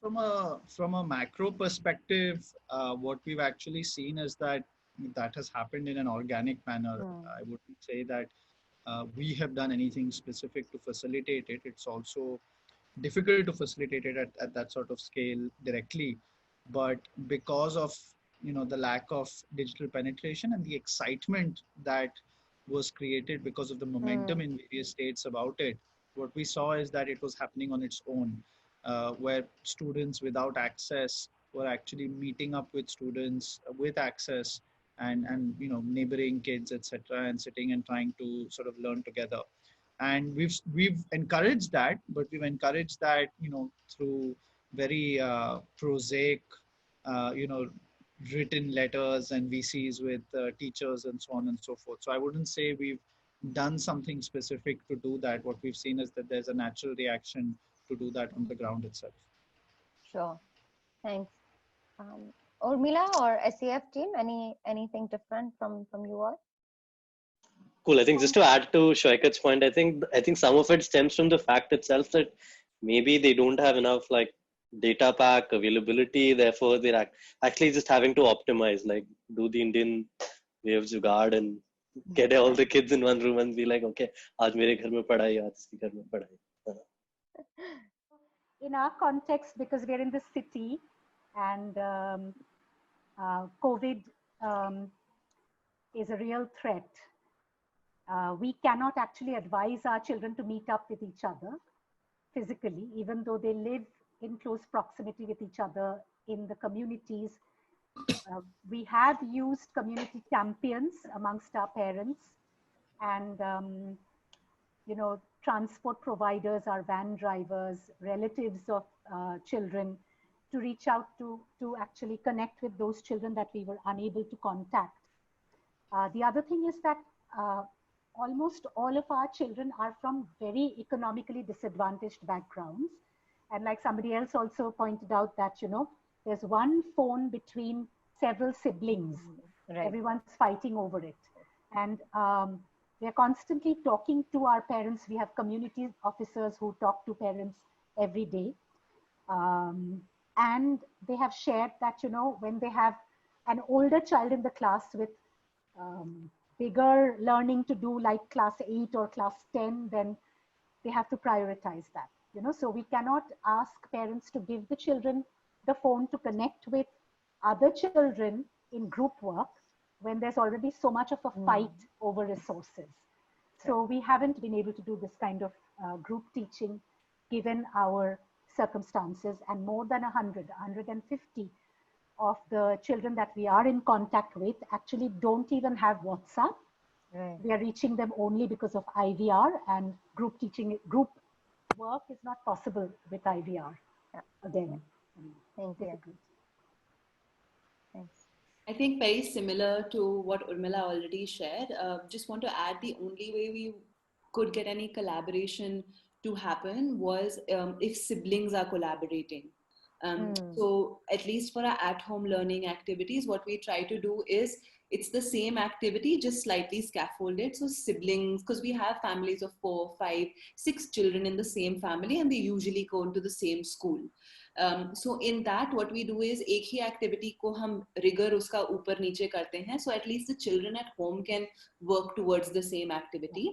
From a macro perspective, what we've actually seen is that that has happened in an organic manner. I wouldn't say that we have done anything specific to facilitate it. It's also difficult to facilitate it at that sort of scale directly, but because of the lack of digital penetration and the excitement that was created because of the momentum in various states about it, what we saw is that it was happening on its own, where students without access were actually meeting up with students with access, and neighboring kids, etc., and sitting and trying to sort of learn together. And we've encouraged that, but we've encouraged that through very prosaic written letters and VCs with teachers and so on and so forth. So I wouldn't say we've done something specific to do that. What we've seen is that there's a natural reaction to do that on the ground itself. Sure, thanks. Urmila or SAF team, anything different from you all? Cool. I think just to add to Shoikat's point, I think some of it stems from the fact itself that maybe they don't have enough like data pack availability. Therefore, they're actually just having to optimize, like do the Indian way of jugaad and get all the kids in one room and be like, okay, aaj mere ghar mein padhai, aaj iski ghar mein padhai. In our context, because we're in the city and COVID is a real threat, we cannot actually advise our children to meet up with each other physically, even though they live in close proximity with each other in the communities. We have used community champions amongst our parents and, transport providers, our van drivers, relatives of children, to reach out to actually connect with those children that we were unable to contact. The other thing is that almost all of our children are from very economically disadvantaged backgrounds. And like somebody else also pointed out that, there's one phone between several siblings. Right. Everyone's fighting over it. And we're constantly talking to our parents. We have community officers who talk to parents every day. And they have shared that, when they have an older child in the class with bigger learning to do, like class 8 or class 10, then they have to prioritize that. So we cannot ask parents to give the children the phone to connect with other children in group work when there's already so much of a fight over resources. So we haven't been able to do this kind of group teaching given our circumstances, and more than 150 of the children that we are in contact with actually don't even have WhatsApp. Right. We are reaching them only because of IVR, and group teaching, group work is not possible with IVR. Yeah. Again, thank you. Thanks. I think very similar to what Urmila already shared. Just want to add, the only way we could get any collaboration to happen was if siblings are collaborating. So at least for our at-home learning activities, what we try to do is it's the same activity, just slightly scaffolded. So siblings, because we have families of 4, 5, 6 children in the same family, and they usually go into the same school. So in that, what we do is एक ही activity को हम rigor उसका ऊपर नीचे करते हैं. So at least the children at home can work towards the same activity.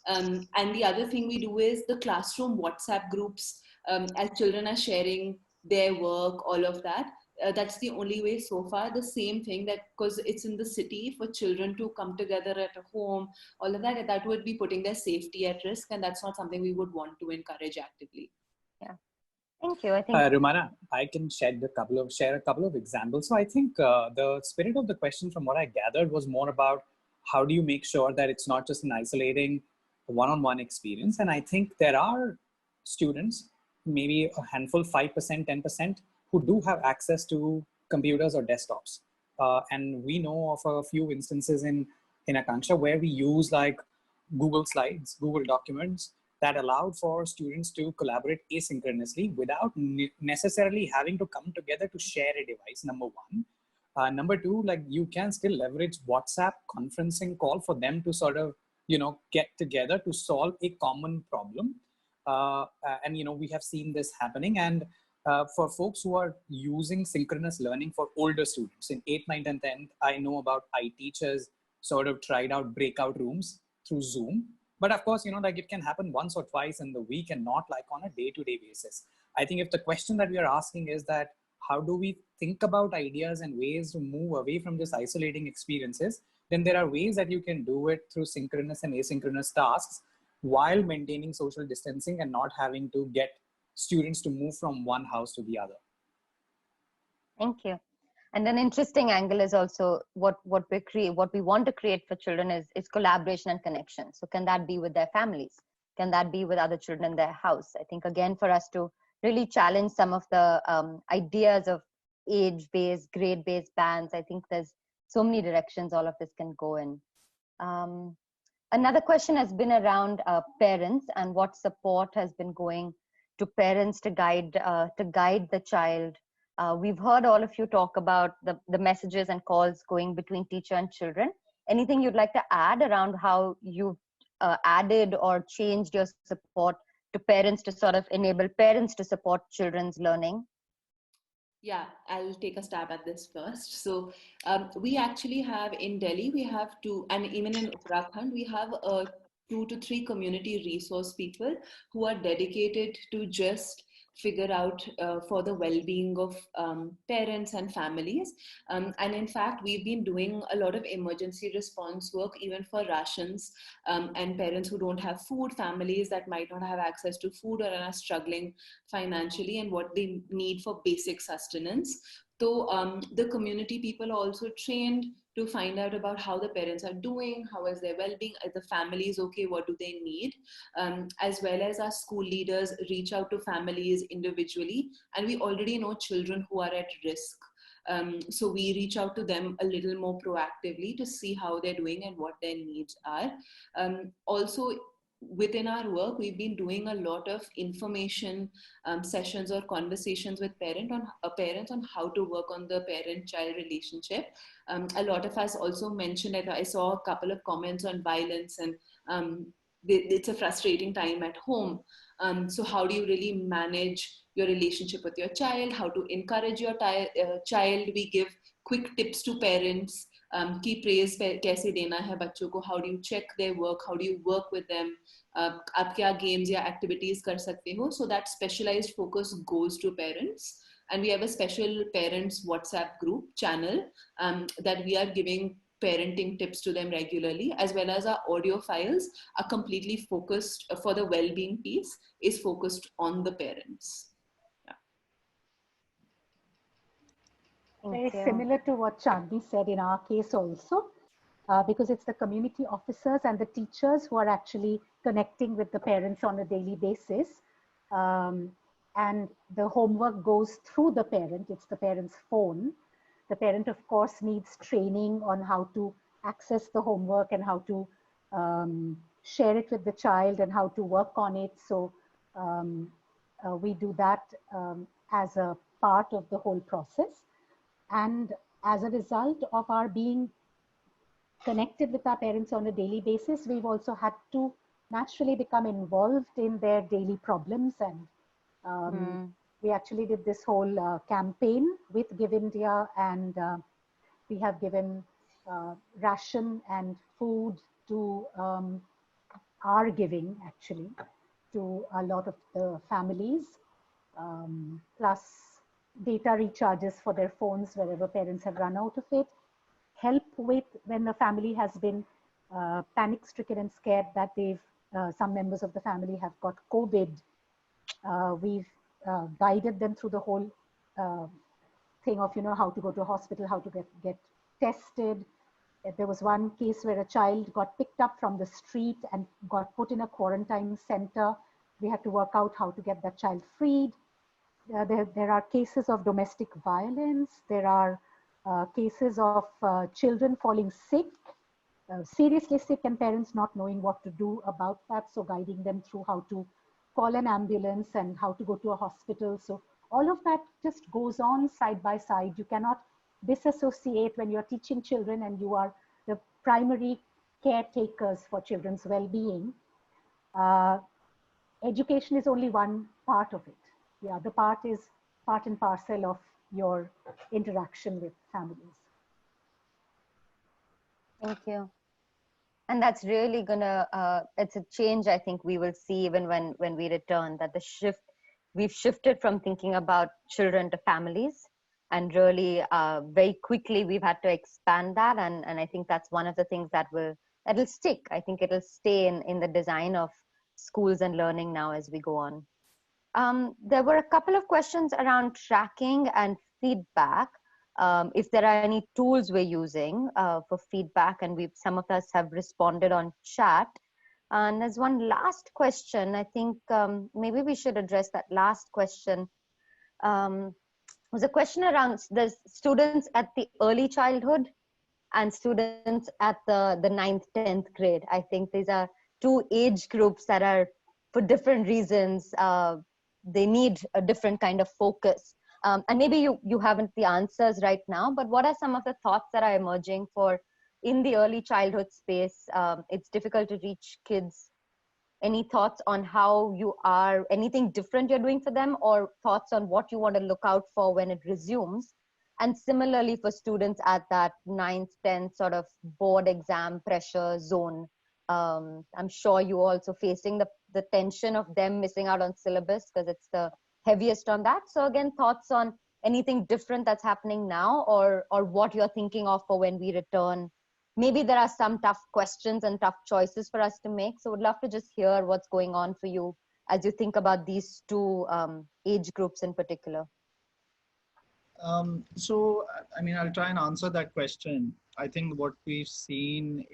And the other thing we do is the classroom WhatsApp groups, as children are sharing their work, all of that. That's the only way so far. The same thing, that because it's in the city, for children to come together at a home, all of that, that would be putting their safety at risk, and that's not something we would want to encourage actively. Yeah, thank you. I think Rumana, I can share a couple of examples. So I think the spirit of the question, from what I gathered, was more about how do you make sure that it's not just an isolating one-on-one experience. And I think there are students, maybe a handful, 5%, 10%, who do have access to computers or desktops. And we know of a few instances in Ankanksha where we use like Google Slides, Google Documents, that allowed for students to collaborate asynchronously without necessarily having to come together to share a device, number one. Number two, like you can still leverage WhatsApp conferencing call for them to sort of, get together to solve a common problem. And, we have seen this happening. And for folks who are using synchronous learning for older students in 8th, 9th, and 10th, I know about teachers sort of tried out breakout rooms through Zoom. But of course, like it can happen once or twice in the week and not like on a day-to-day basis. I think if the question that we are asking is that how do we think about ideas and ways to move away from this isolating experiences, then there are ways that you can do it through synchronous and asynchronous tasks while maintaining social distancing and not having to get students to move from one house to the other. Thank you. And an interesting angle is also what we want to create for children is collaboration and connection. So can that be with their families? Can that be with other children in their house? I think, again, for us to really challenge some of the ideas of age-based, grade-based bans, I think there's so many directions all of this can go in. Another question has been around parents and what support has been going to parents to guide the child. We've heard all of you talk about the messages and calls going between teacher and children. Anything you'd like to add around how you've added or changed your support to parents to sort of enable parents to support children's learning? Yeah, I'll take a stab at this first. So we actually have in Delhi, we have two, and even in Uttarakhand, we have 2 to 3 community resource people who are dedicated to just figure out for the well-being of parents and families. And in fact, we've been doing a lot of emergency response work, even for rations and parents who don't have food, families that might not have access to food or are struggling financially and what they need for basic sustenance. So the community people are also trained to find out about how the parents are doing, how is their well-being, are the families okay, what do they need, as well as our school leaders reach out to families individually, and we already know children who are at risk. So we reach out to them a little more proactively to see how they're doing and what their needs are. Also, within our work, we've been doing a lot of information sessions or conversations with parents on how to work on the parent-child relationship. A lot of us also mentioned that I saw a couple of comments on violence and it's a frustrating time at home. So how do you really manage your relationship with your child? How to encourage your child? We give quick tips to parents. कि praise कैसे देना है बच्चों को, how do you check their work, how do you work with them, आप क्या games या activities कर सकते हो, so that specialized focus goes to parents. And we have a special parents WhatsApp group channel that we are giving parenting tips to them regularly, as well as our audio files are completely focused for the well-being piece is focused on the parents. Very similar to what Chandni said in our case also, because it's the community officers and the teachers who are actually connecting with the parents on a daily basis. And the homework goes through the parent, it's the parent's phone. The parent, of course, needs training on how to access the homework and how to share it with the child and how to work on it. So we do that as a part of the whole process. And as a result of our being connected with our parents on a daily basis, we've also had to naturally become involved in their daily problems. And we actually did this whole campaign with Give India, and we have given ration and food to our giving actually to a lot of the families, plus data recharges for their phones wherever parents have run out of it, help with when the family has been panic stricken and scared that some members of the family have got COVID. We've guided them through the whole thing of, how to go to a hospital, how to get tested. There was one case where a child got picked up from the street and got put in a quarantine center. We had to work out how to get that child freed. There are cases of domestic violence. There are cases of children falling sick, seriously sick, and parents not knowing what to do about that. So guiding them through how to call an ambulance and how to go to a hospital. So all of that just goes on side by side. You cannot disassociate when you're teaching children and you are the primary caretakers for children's well-being. Education is only one part of it. The other part is part and parcel of your interaction with families. Thank you. And that's really gonna, it's a change I think we will see even when we return, that we've shifted from thinking about children to families, and really very quickly we've had to expand that. And I think that's one of the things that'll stick. I think it'll stay in the design of schools and learning now as we go on. There were a couple of questions around tracking and feedback. If there are any tools we're using for feedback, and some of us have responded on chat. And there's one last question. I think maybe we should address that last question. Was a question around the students at the early childhood and students at the 9th, 10th grade. I think these are two age groups that are, for different reasons, they need a different kind of focus. And maybe you haven't the answers right now, but what are some of the thoughts that are emerging for in the early childhood space? It's difficult to reach kids. Any thoughts on how you are, anything different you're doing for them, or thoughts on what you want to look out for when it resumes? And similarly for students at that 9th, 10th sort of board exam pressure zone, I'm sure you also facing the tension of them missing out on syllabus because it's the heaviest on that. So again, thoughts on anything different that's happening now, or what you're thinking of for when we return. Maybe there are some tough questions and tough choices for us to make. So would love to just hear what's going on for you as you think about these two age groups in particular. So, I mean, I'll try and answer that question. I think what we've seen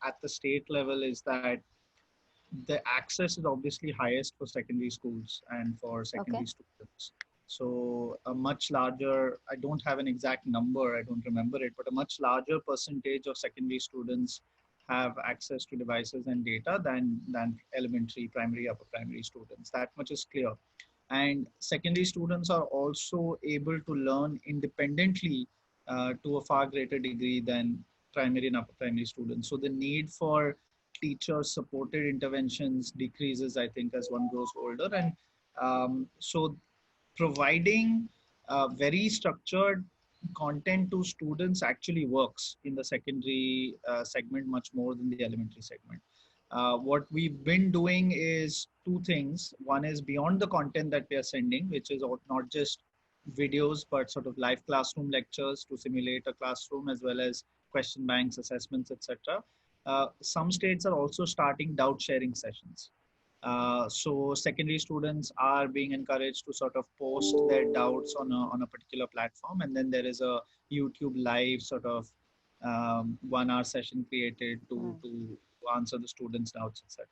at the state level is that the access is obviously highest for secondary schools and for secondary students. So a much larger, I don't have an exact number, I don't remember it, but a much larger percentage of secondary students have access to devices and data than elementary, primary, upper primary students. That much is clear. And secondary students are also able to learn independently to a far greater degree than primary and upper primary students. So the need for teacher supported interventions decreases, I think, as one grows older. And so providing very structured content to students actually works in the secondary segment much more than the elementary segment. What we've been doing is two things. One is beyond the content that we are sending, which is not just videos, but sort of live classroom lectures to simulate a classroom, as well as question banks, assessments, etc. Some states are also starting doubt sharing sessions. So secondary students are being encouraged to sort of post their doubts on a particular platform, and then there is a YouTube live sort of 1 hour session created to answer the students' doubts, etc.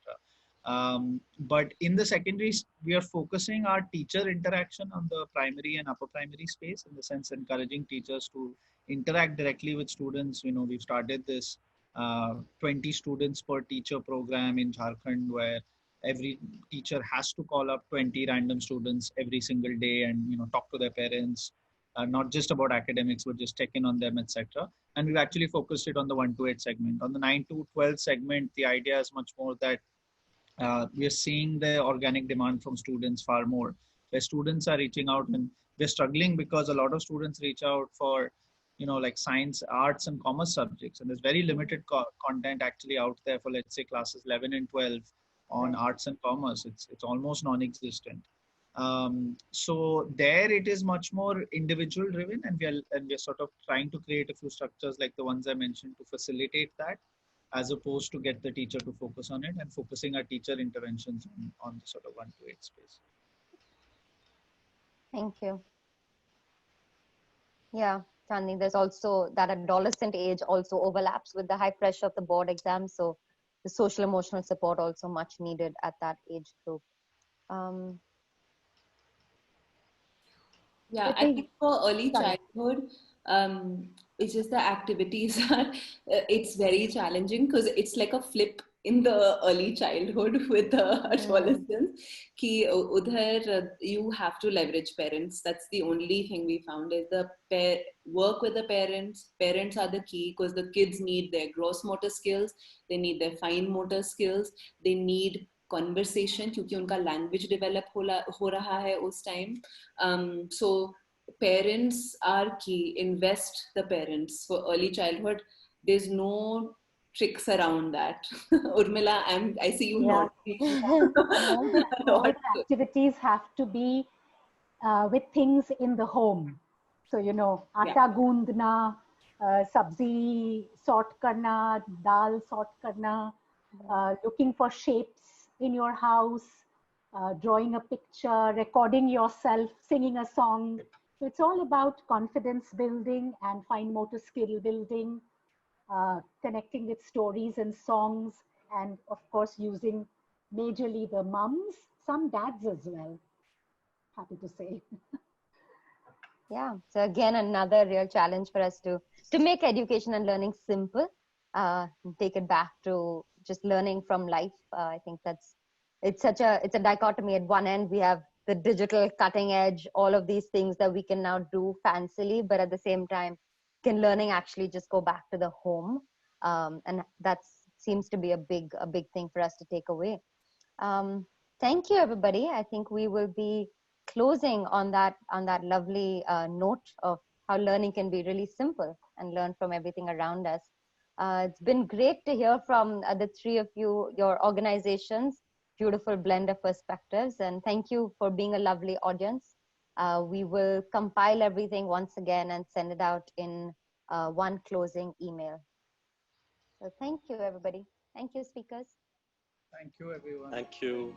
But in the secondaries, we are focusing our teacher interaction on the primary and upper primary space, in the sense encouraging teachers to interact directly with students. You know, we've started this 20 students per teacher program in Jharkhand, where every teacher has to call up 20 random students every single day and, you know, talk to their parents, not just about academics, but just check in on them, etc. And we've actually focused it on the 1 to 8 segment. On the 9 to 12 segment, the idea is much more that we are seeing the organic demand from students far more, where students are reaching out, and we're struggling because a lot of students reach out for, you know, like science, arts, and commerce subjects, and there's very limited content actually out there for, let's say, classes 11 and 12 on arts and commerce. It's almost non-existent. So there it is much more individual driven, and we're sort of trying to create a few structures like the ones I mentioned to facilitate that, as opposed to get the teacher to focus on it, and focusing our teacher interventions on the sort of 1 to 8 space. Thank you. Yeah, Chandni, there's also that adolescent age also overlaps with the high pressure of the board exam. So the social emotional support also much needed at that age group. Yeah, I think for early childhood, it's just the activities are, it's very challenging because it's like a flip in the early childhood with the adolescence. Ki udhar you have to leverage parents. That's the only thing we found is work with the parents. Parents are the key because the kids need their gross motor skills. They need their fine motor skills. They need conversation क्योंकि उनका language develop हो रहा है उस time. So parents are key. Invest the parents for early childhood. There's no tricks around that. Urmila, I see you nodding. All the activities have to be with things in the home. So, you know, atta gundna, sabzi sort karna, dal sort karna, looking for shapes in your house, drawing a picture, recording yourself, singing a song. So it's all about confidence building and fine motor skill building, connecting with stories and songs, and of course using majorly the mums, some dads as well, happy to say. Yeah, so again, another real challenge for us to make education and learning simple, take it back to just learning from life. I think it's a dichotomy. At one end we have the digital cutting edge, all of these things that we can now do fancily, but at the same time, can learning actually just go back to the home? And that seems to be a big thing for us to take away. Thank you, everybody. I think we will be closing on that lovely note of how learning can be really simple and learn from everything around us. It's been great to hear from the three of you, your organizations, beautiful blend of perspectives, and thank you for being a lovely audience. We will compile everything once again and send it out in one closing email. So thank you, everybody. Thank you, speakers. Thank you, everyone. Thank you.